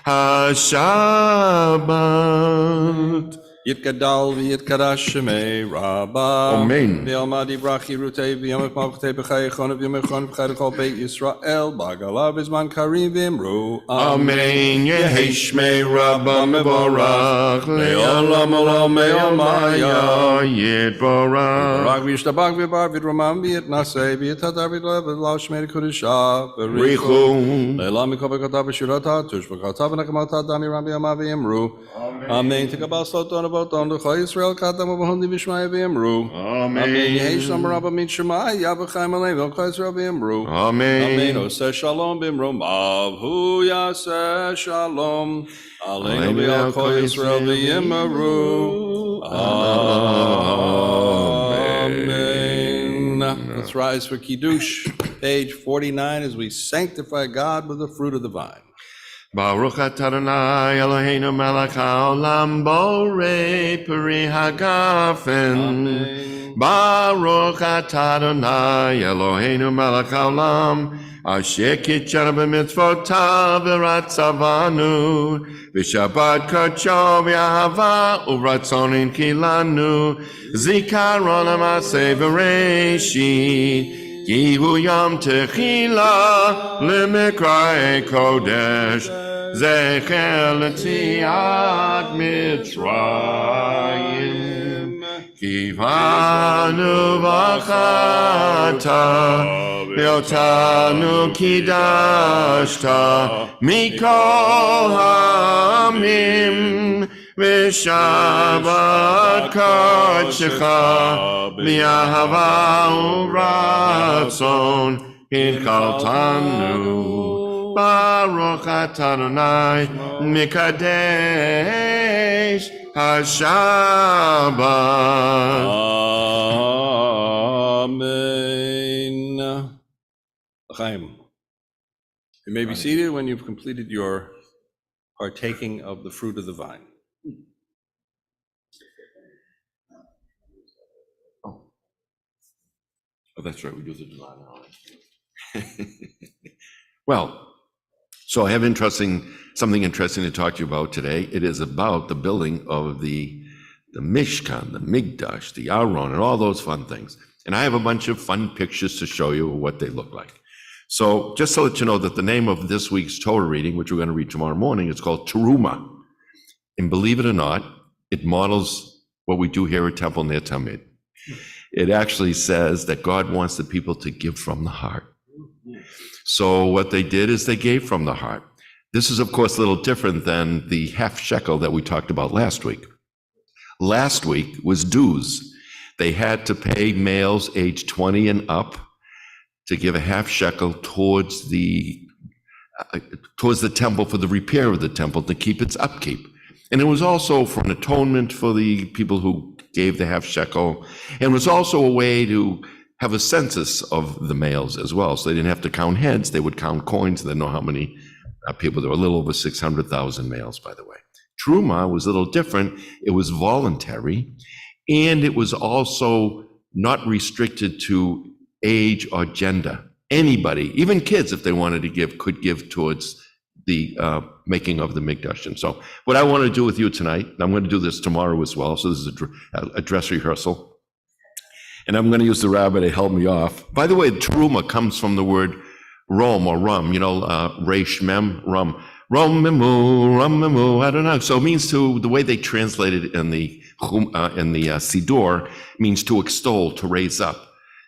C: HaShabbat.
B: Yitgadal v'yitkadash shemei Rabba.
C: Amen.
B: V'yalmadi brachi rutei v'yomech malchutei b'chayechon v'yomechon v'chayechol beit Yisrael b'agalav v'zman karim v'imru.
C: Amen. Yehi shmei Rabba mevorach le'olam olam me'omaya yitvorach.
B: Barak v'yishtabak v'bar v'dromam v'yitnasei v'yitadar v'lev v'lau shmei kudusha
C: Richu.
B: Le'elam mikol v'kata v'shurata tush v'kata v'nakmata damiram v'yama v'imru. Amen. Tikabal sloton about on the Chai Israel Katam of Hondi Bishmai Vimru.
C: Amen.
B: Yesham Rabba Mitchemai Yabachaim Alev Chai Israel Vimru.
C: Amen.
B: Amen. Oseh Shalom Bimru. Avhu Yaseh Shalom. Aleinu B'Al Chai Israel Vimru. Amen. Let's rise for Kiddush, page 49, as we sanctify God with the fruit of the vine.
C: Baruch atah Adonai Eloheinu melech haolam borei peri hagafen. Baruch atah Adonai Eloheinu melech haolam asher kitshanu b'mitzvotav v'ratzavanu v'shabbat kodsho v'ahava u'ratzon inkilanu zikaron ha'maseh v'reshit Ki hu yom techila l'mikra'ei kodesh zecher l'tziat Mitzrayim kivanu v'chata v'otanu kidashta mikol ha'amim v'shabbat kodshecha v'ahava u'ratzon hinchaltanu Baruch atah Adonai Mikadesh HaShabbat.
B: Amen. Chaim, you may be seated when you've completed your partaking of the fruit of the vine.
C: Oh, that's right, we do the divine knowledge. Well, So I have something interesting to talk to you about today. It is about the building of the Mishkan, the Migdash, the Aron, and all those fun things. And I have a bunch of fun pictures to show you what they look like. So just to let you know that the name of this week's Torah reading, which we're going to read tomorrow morning, is called Teruma. And believe it or not, it models what we do here at Temple Ner Tamid. It actually says that God wants the people to give from the heart. So what they did is they gave from the heart. This is, of course, a little different than the half shekel that we talked about last week. Last week was dues. They had to pay males age 20 and up to give a half shekel towards the temple for the repair of the temple to keep its upkeep. And it was also for an atonement for the people who gave the half shekel. And it was also a way to have a census of the males as well. So they didn't have to count heads, they would count coins. They know how many people. There were a little over 600,000 males, by the way. Truma was a little different. It was voluntary, and it was also not restricted to age or gender. Anybody, even kids, if they wanted to give, could give towards the making of the Mikdash. And so what I want to do with you tonight, and I'm going to do this tomorrow as well, so this is a dress rehearsal, and I'm going to use the rabbi to help me off. By the way, Teruma comes from the word rom or rum, resh mem, rum. Rum, I don't know. So it means to, the way they translate it in the Siddur, means to extol, to raise up.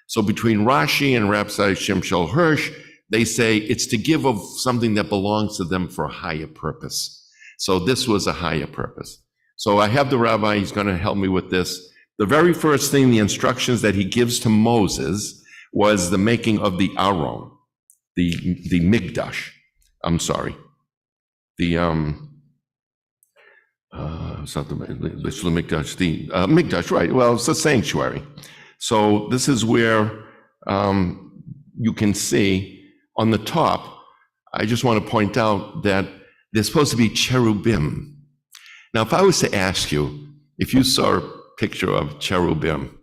C: So between Rashi and Rabbi Shimshel Hirsch, they say it's to give of something that belongs to them for a higher purpose. So this was a higher purpose. So I have the rabbi, he's going to help me with this. The very first thing, the instructions that he gives to Moses was the making of the Aron, the Migdash. I'm sorry. It's not the Mikdash, the Mikdash, right? Well, it's a sanctuary. So this is where you can see on the top, I just want to point out that there's supposed to be cherubim. Now, if I was to ask you, if you saw a picture of cherubim,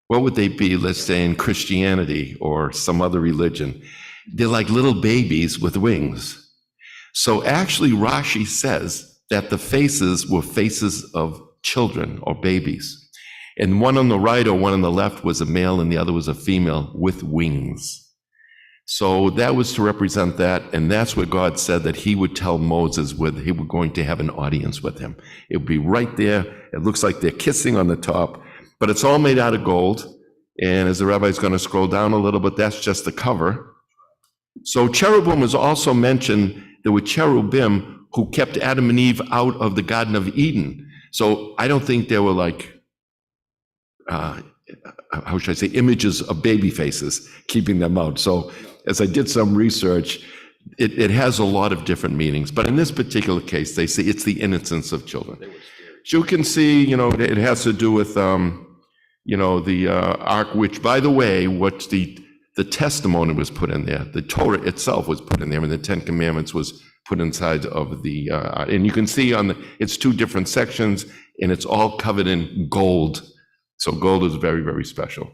C: what would they be, let's say, in Christianity or some other religion? They're like little babies with wings. So actually, Rashi says that the faces were faces of children or babies. And one on the right or one on the left was a male and the other was a female with wings. So that was to represent that. And that's what God said that he would tell Moses whether he were going to have an audience with him. It would be right there. It looks like they're kissing on the top, but it's all made out of gold. And as the rabbi is going to scroll down a little bit, that's just the cover. So cherubim was also mentioned. There were cherubim who kept Adam and Eve out of the Garden of Eden. So I don't think they were like, how should I say, images of baby faces, keeping them out. So as I did some research, it has a lot of different meanings. But in this particular case, they say it's the innocence of children. So you can see, it has to do with, the ark, which, by the way, what the testimony was put in there. The Torah itself was put in there, and the Ten Commandments was put inside of the, and you can see it's two different sections, and it's all covered in gold. So gold is very, very special.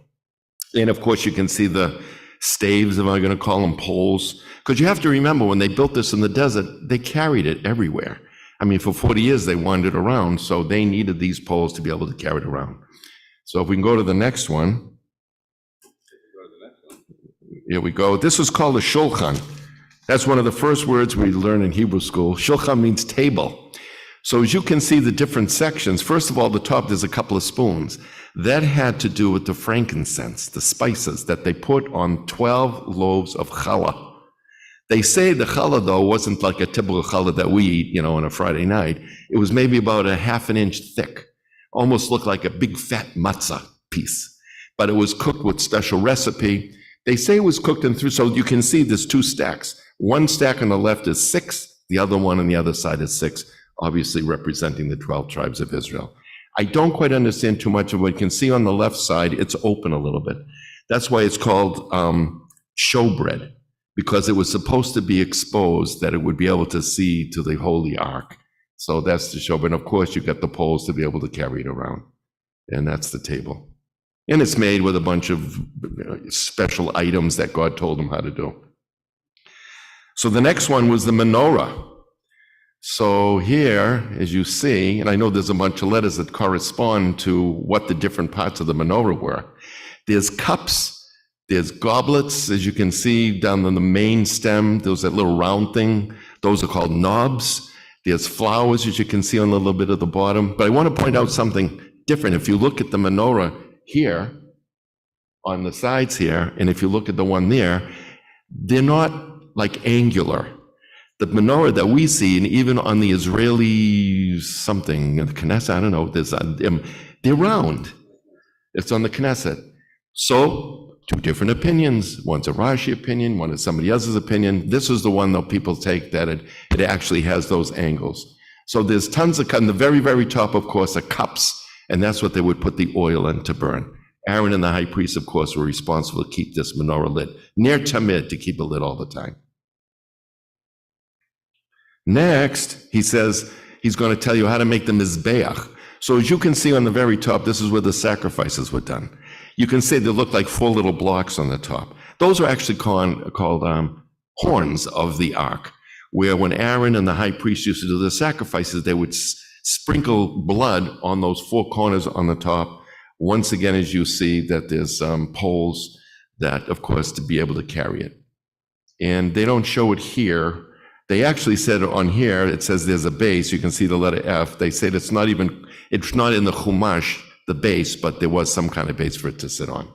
C: And of course, you can see the staves, am I going to call them poles? Because you have to remember, when they built this in the desert, they carried it everywhere. I mean, for 40 years, they wandered around, so they needed these poles to be able to carry it around. So if we can go to the next one. Here we go. This is called a shulchan. That's one of the first words we learn in Hebrew school. Shulchan means table. So as you can see the different sections, first of all, the top, there's a couple of spoons. That had to do with the frankincense, the spices that they put on 12 loaves of challah. They say the challah, though, wasn't like a typical challah that we eat, on a Friday night. It was maybe about a half an inch thick, almost looked like a big fat matzah piece. But it was cooked with special recipe. They say it was cooked in through, so you can see there's two stacks. One stack on the left is 6, the other one on the other side is 6, obviously representing the 12 tribes of Israel. I don't quite understand too much of what you can see on the left side. It's open a little bit. That's why it's called showbread, because it was supposed to be exposed that it would be able to see to the Holy Ark. So that's the showbread. And of course, you got the poles to be able to carry it around. And that's the table. And it's made with a bunch of special items that God told him how to do. So the next one was the menorah. So here, as you see, and I know there's a bunch of letters that correspond to what the different parts of the menorah were. There's cups, there's goblets, as you can see down on the main stem. There's that little round thing. Those are called knobs. There's flowers, as you can see on a little bit at the bottom. But I want to point out something different. If you look at the menorah here, on the sides here, and if you look at the one there, they're not like angular. The menorah that we see, and even on the Israeli something, the Knesset, I don't know, they're round. It's on the Knesset. So, two different opinions. One's a Rashi opinion, one is somebody else's opinion. This is the one that people take that it actually has those angles. So there's tons of, on the very, very top, of course, are cups, and that's what they would put the oil in to burn. Aaron and the high priest, of course, were responsible to keep this menorah lit. Ner Tamid, to keep it lit all the time. Next, he says he's going to tell you how to make the mizbeach. So as you can see on the very top, this is where the sacrifices were done. You can see they look like 4 little blocks on the top. Those are actually called horns of the ark, where when Aaron and the high priest used to do the sacrifices, they would sprinkle blood on those 4 corners on the top. Once again, as you see that there's poles that, of course, to be able to carry it. And they don't show it here. They actually said on here, it says there's a base. You can see the letter F. They said it's not in the Chumash, the base, but there was some kind of base for it to sit on.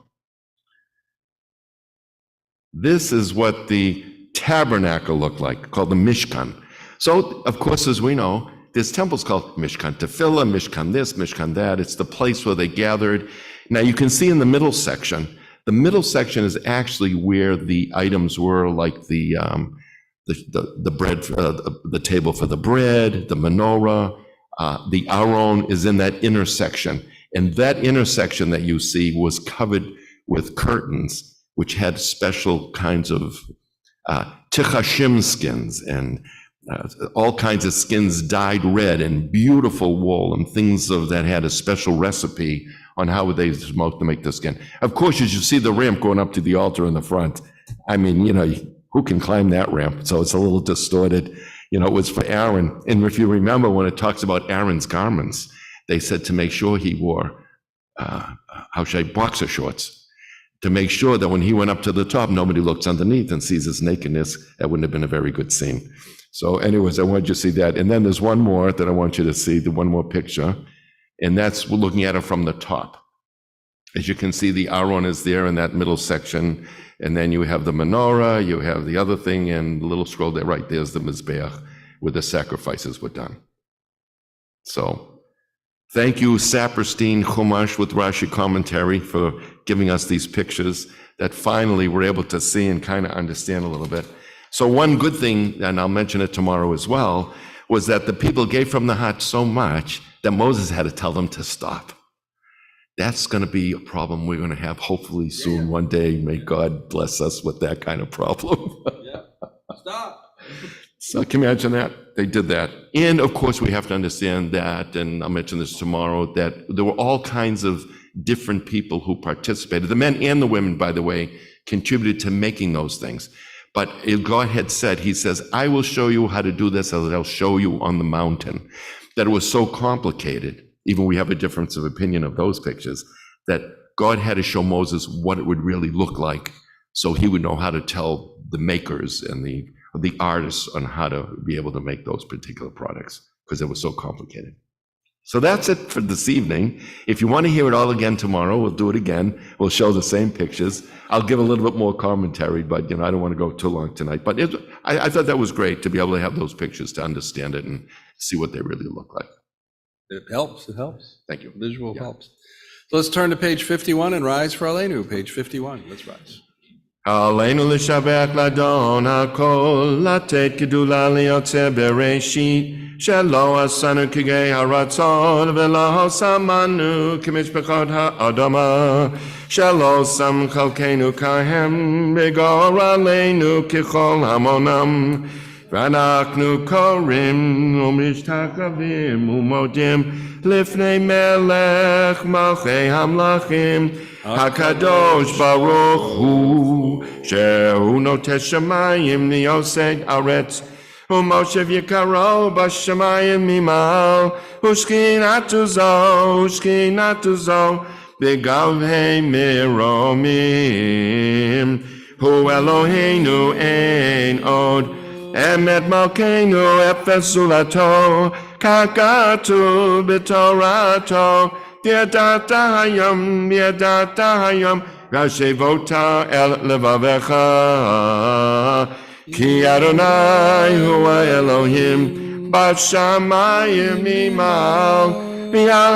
C: This is what the tabernacle looked like, called the Mishkan. So, of course, as we know, there's temples called Mishkan Tefillah, Mishkan this, Mishkan that. It's the place where they gathered. Now, you can see in the middle section is actually where the items were, like the bread, the table for the bread, the menorah, the aron is in that intersection. And that intersection that you see was covered with curtains, which had special kinds of tichashim skins and all kinds of skins dyed red and beautiful wool and things that had a special recipe on how they smoked to make the skin. Of course, as you see the ramp going up to the altar in the front, I mean, who can climb that ramp? So it's a little distorted. It was for Aaron. And if you remember when it talks about Aaron's garments, they said to make sure he wore, boxer shorts, to make sure that when he went up to the top, nobody looks underneath and sees his nakedness. That wouldn't have been a very good scene. So anyways, I want you to see that. And then there's one more that I want you to see, the one more picture. And that's, we're looking at it from the top. As you can see, the aron is there in that middle section. And then you have the menorah, you have the other thing, and the little scroll there, right there's the mizbeach, where the sacrifices were done. So, thank you, Saperstein Chumash with Rashi commentary, for giving us these pictures that finally we're able to see and kind of understand a little bit. So one good thing, and I'll mention it tomorrow as well, was that the people gave from the heart so much that Moses had to tell them to stop. That's going to be a problem we're going to have hopefully soon, one day. May God bless us with that kind of problem.
B: Yeah, stop.
C: So can you imagine that? They did that. And of course, we have to understand that, and I'll mention this tomorrow, that there were all kinds of different people who participated. The men and the women, by the way, contributed to making those things. But God had said, he says, I will show you how to do this, as I'll show you on the mountain. That it was so complicated, even we have a difference of opinion of those pictures, that God had to show Moses what it would really look like, so he would know how to tell the makers and the artists on how to be able to make those particular products, because it was so complicated. So that's it for this evening. If you want to hear it all again tomorrow, we'll do it again. We'll show the same pictures. I'll give a little bit more commentary, but I don't want to go too long tonight. But I thought that was great to be able to have those pictures to understand it and see what they really look like.
B: It helps.
C: Thank you.
B: Visual helps. So let's turn to page 51 and rise for Aleinu, page 51. Let's rise.
C: Aleinu l'shabech l'adon hakol, latet gedula liyotzeh bereshit, shelo asanu kigei haratzon, velo samanu k'mishpachot ha'adama, shelo sam chalkenu kahem, begor aleinu k'chol hamonam, ואנחנו קוראים ומשתחווים ומודים לפני מלך מלכי המלכים, הקדוש ברוך הוא, שהוא נוטה שמיים ויוסד ארץ, ומושב יקרו בשמיים ממעל, ושכינתו זו בגלוהי מרומים. הוא אלוהינו אין עוד, אמת מלכנו אפס זולתו, כך כתוב בתורתו, וידעת היום, והשבות אל לבבך, כי אדוני הוא האלוהים בשמיים ממעל, ועל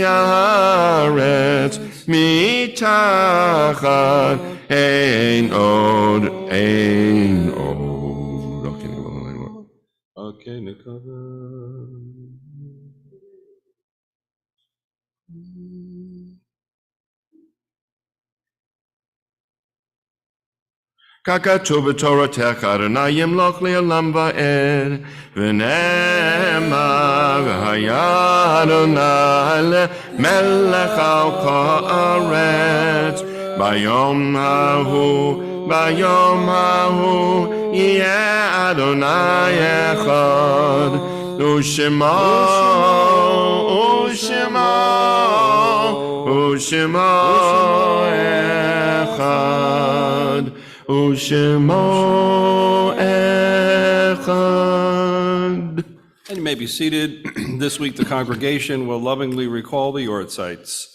C: הארץ מתחת, אין עוד.
B: אוקיי, נקווה.
C: כך כתוב בתורתך, אדוני ימלוך לעולם ועד, ונאמר היה אדוני למלך על כל הארץ. ביום ההוא יהיה אדוני אחד, ושמו אחד.
B: And you may be seated. This week, the congregation will lovingly recall the Yortzites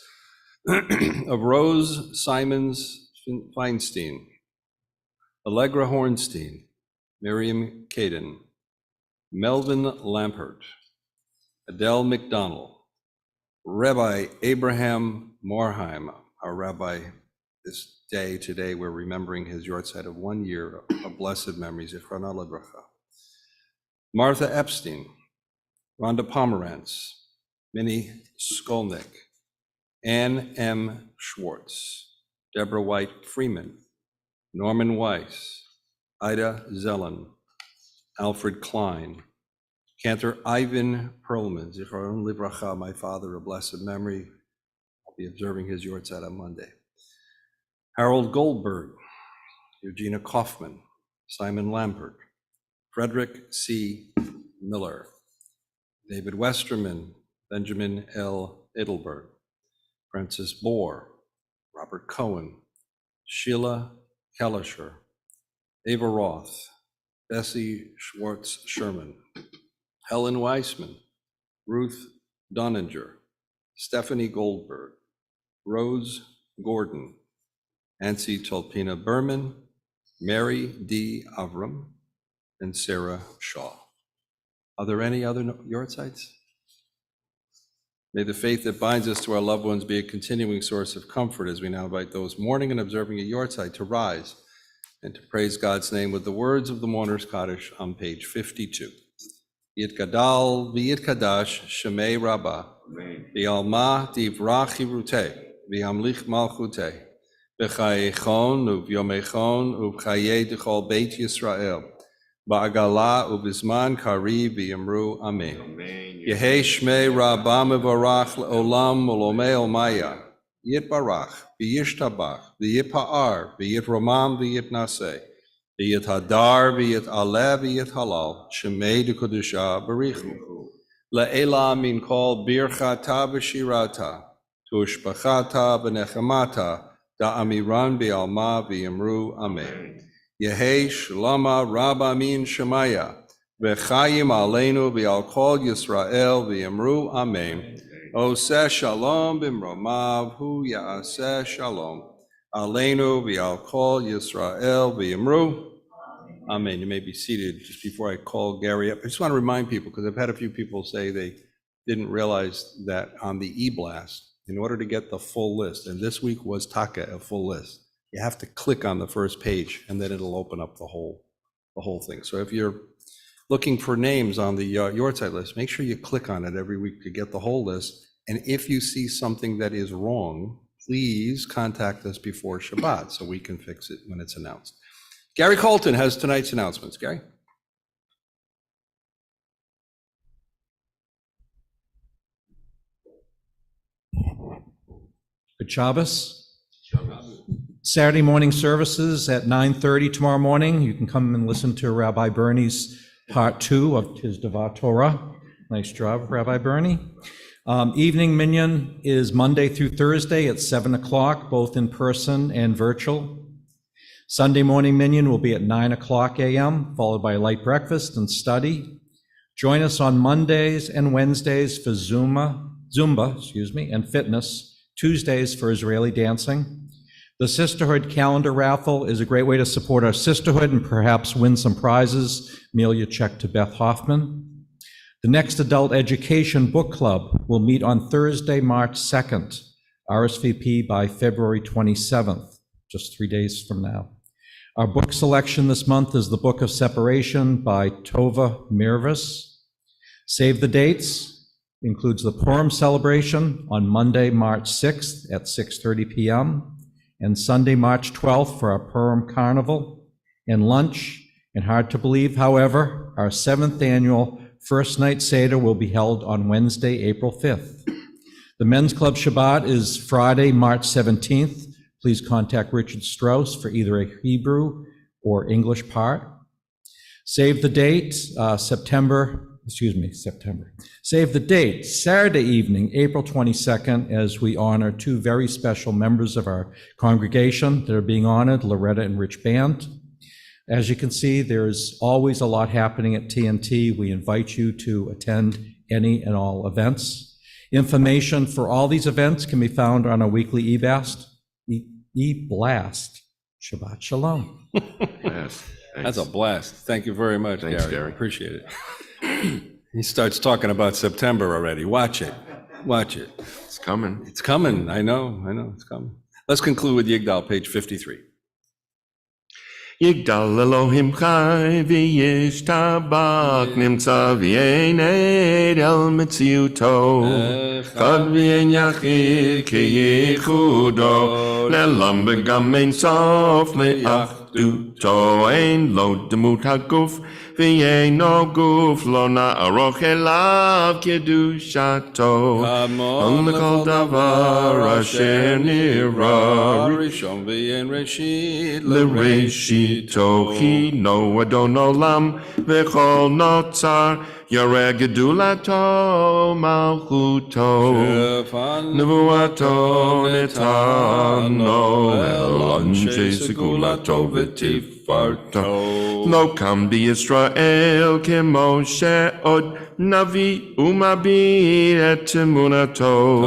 B: of Rose Simons Feinstein, Allegra Hornstein, Miriam Caden, Melvin Lampert, Adele McDonald, Rabbi Abraham Morheim, our rabbi. This day today, we're remembering his Yortzeit of 1 year of blessed memories. Zichrono Livracha. Martha Epstein, Rhonda Pomerantz, Minnie Skolnick, Ann M. Schwartz, Deborah White Freeman, Norman Weiss, Ida Zellen, Alfred Klein, Cantor Ivan Perlman, Zichrono Livracha, my father of blessed memory. I'll be observing his Yortzeit on Monday. Harold Goldberg, Eugenia Kaufman, Simon Lampert, Frederick C. Miller, David Westerman, Benjamin L. Edelberg, Francis Bohr, Robert Cohen, Sheila Kellisher, Ava Roth, Bessie Schwartz Sherman, Helen Weissman, Ruth Doninger, Stephanie Goldberg, Rose Gordon, Nancy Tolpina Berman, Mary D. Avram, and Sarah Shaw. Are there any other Yortzites? May the faith that binds us to our loved ones be a continuing source of comfort as we now invite those mourning and observing a Yortzeit to rise and to praise God's name with the words of the Mourner's Kaddish on page 52. Yitgadal v'yitkadash shemei rabbah, v'alma divrach chiruteh, v'amlich malchuteh, B'chayechon u'vyomechon u'b'chayei d'chol Beit Yisrael ba'agala u'bizman kari v'yamru amen. Yehei shmei rabbah mevarach le'olam u'lomei olmaya yitbarach v'yishtabach v'yipa'ar v'yitromam v'yitnaseh v'yithadar v'yitaleh v'yithalal shemei d'kodusha barichu le'ela min kol birchata v'shirata tu'ushbachata v'nechamata Da'amiran bi'alma v'yamru amen. Yehei shlama rabba min shemaya v'chayim aleinu v'al kol Yisrael v'yamru amen. Oseh shalom b'mromav hu ya'aseh shalom aleinu v'al kol Yisrael v'yamru amen. You may be seated. Just before I call Gary up, I just want to remind people, because I've had a few people say they didn't realize that on the e-blast, in order to get the full list, and this week was Taka, a full list, you have to click on the first page and then it'll open up the whole thing. So if you're looking for names on the Yortzeit list, make sure you click on it every week to get the whole list. And if you see something that is wrong, please contact us before Shabbat so we can fix it when it's announced. Gary Colton has tonight's announcements. Gary?
E: Good Shabbos. Saturday morning services at 9:30 tomorrow morning. You can come and listen to Rabbi Bernie's part 2 of his Devar Torah. Nice job, Rabbi Bernie. Evening minyan is Monday through Thursday at 7 o'clock, both in person and virtual. Sunday morning minyan will be at 9 o'clock a.m., followed by a light breakfast and study. Join us on Mondays and Wednesdays for Zumba, and fitness, Tuesdays for Israeli dancing. The Sisterhood calendar raffle is a great way to support our sisterhood and perhaps win some prizes. Amelia, check to Beth Hoffman. The next Adult Education Book Club will meet on Thursday, March 2nd, RSVP by February 27th, just 3 days from now. Our book selection this month is The Book of Separation by Tova Mirvis. Save the dates includes the Purim celebration on Monday, March 6th at 6:30 p.m. and Sunday, March 12th for our Purim Carnival and lunch. And hard to believe, however, our 7th annual First Night Seder will be held on Wednesday, April 5th. The Men's Club Shabbat is Friday, March 17th. Please contact Richard Strauss for either a Hebrew or English part. Save the date, September. Save the date, Saturday evening, April 22nd, as we honor 2 very special members of our congregation that are being honored, Loretta and Rich Band. As you can see, there's always a lot happening at TNT. We invite you to attend any and all events. Information for all these events can be found on our weekly e-blast. Shabbat Shalom.
C: Yes.
B: That's a blast. Thank you very much,
C: Thanks,
B: Gary.
C: Gary.
B: Appreciate it. He starts talking about September already. Watch it. Watch it.
C: It's coming.
B: It's coming. I know. It's coming. Let's conclude with Yigdal, page 53.
C: יגדל אלוהים חי וישתבח נמצא ואין עד אל מציאותו חד ואין יחיד כייחודו לעולם וגם אין סוף לאחדותו אין לו דמות הגוף ואינו גוף לא נערוך אליו קדושתו לכל דבר אשר נברא
B: ראשון ואין ראשית
C: לראשיתו כי נו אדון עולם וכל נוצר ירא גדולתו מלכותו נבואתו נתנו אל אנשי סגולתו ותפארתו לא קם בישראל כמו שעוד נביא ומביע את אמונתו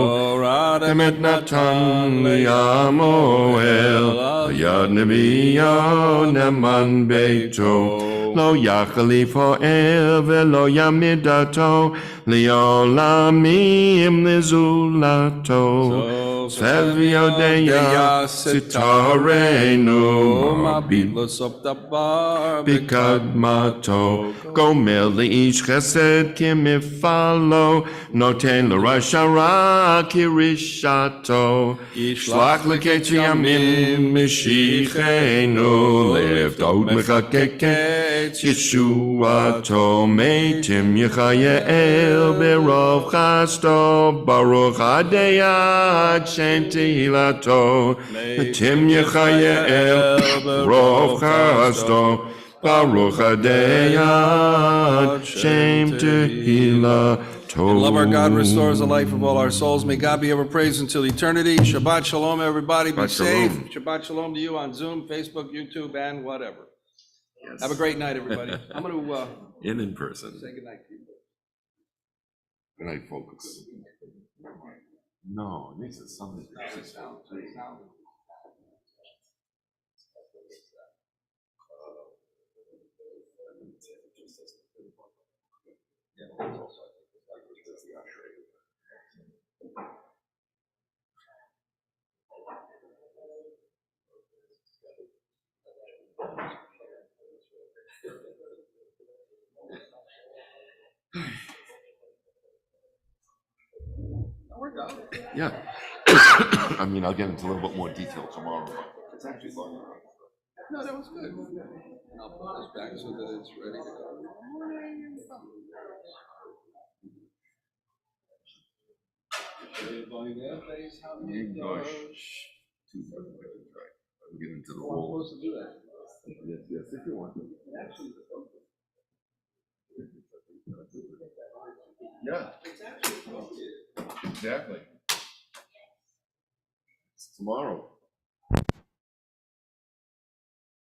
C: אמת נתן לעמו אל יד נביאו נאמן ביתו לא יחליף אוהל ולא יעמיד דתו לעולמים לזולתו סב יודע סתרנו מביט
B: לסוף דבר
C: בקדמתו גומר לאיש חסד כמפעלו נותן לרשע רע כרשעתו שלח לקץ ימים משיחנו לפתות מחכה קץ ישועתו מתים יחייאל ברוב חסדו ברוך עדי עד שם תהילתו מתים יחייאל ברוב חסדו ברוך עדי עד שם תהילתו.
B: Love our God restores the life of all our souls. May God be ever praised until eternity. Shabbat Shalom, everybody. Be safe. Shabbat Shalom to you on Zoom, Facebook, YouTube, and whatever.
C: Yes.
B: Have a great night, everybody. I'm going to
C: in person.
B: say good night to you.
C: Good night, folks. No, this is something. Yeah. I mean, I'll get into a little bit more detail tomorrow. It's actually fun.
B: No, that was good. I'll put this back so that it's ready to go.
C: Gosh. I'll get into the wall. Yes, yes, if you want to. Yeah. Exactly. It's tomorrow.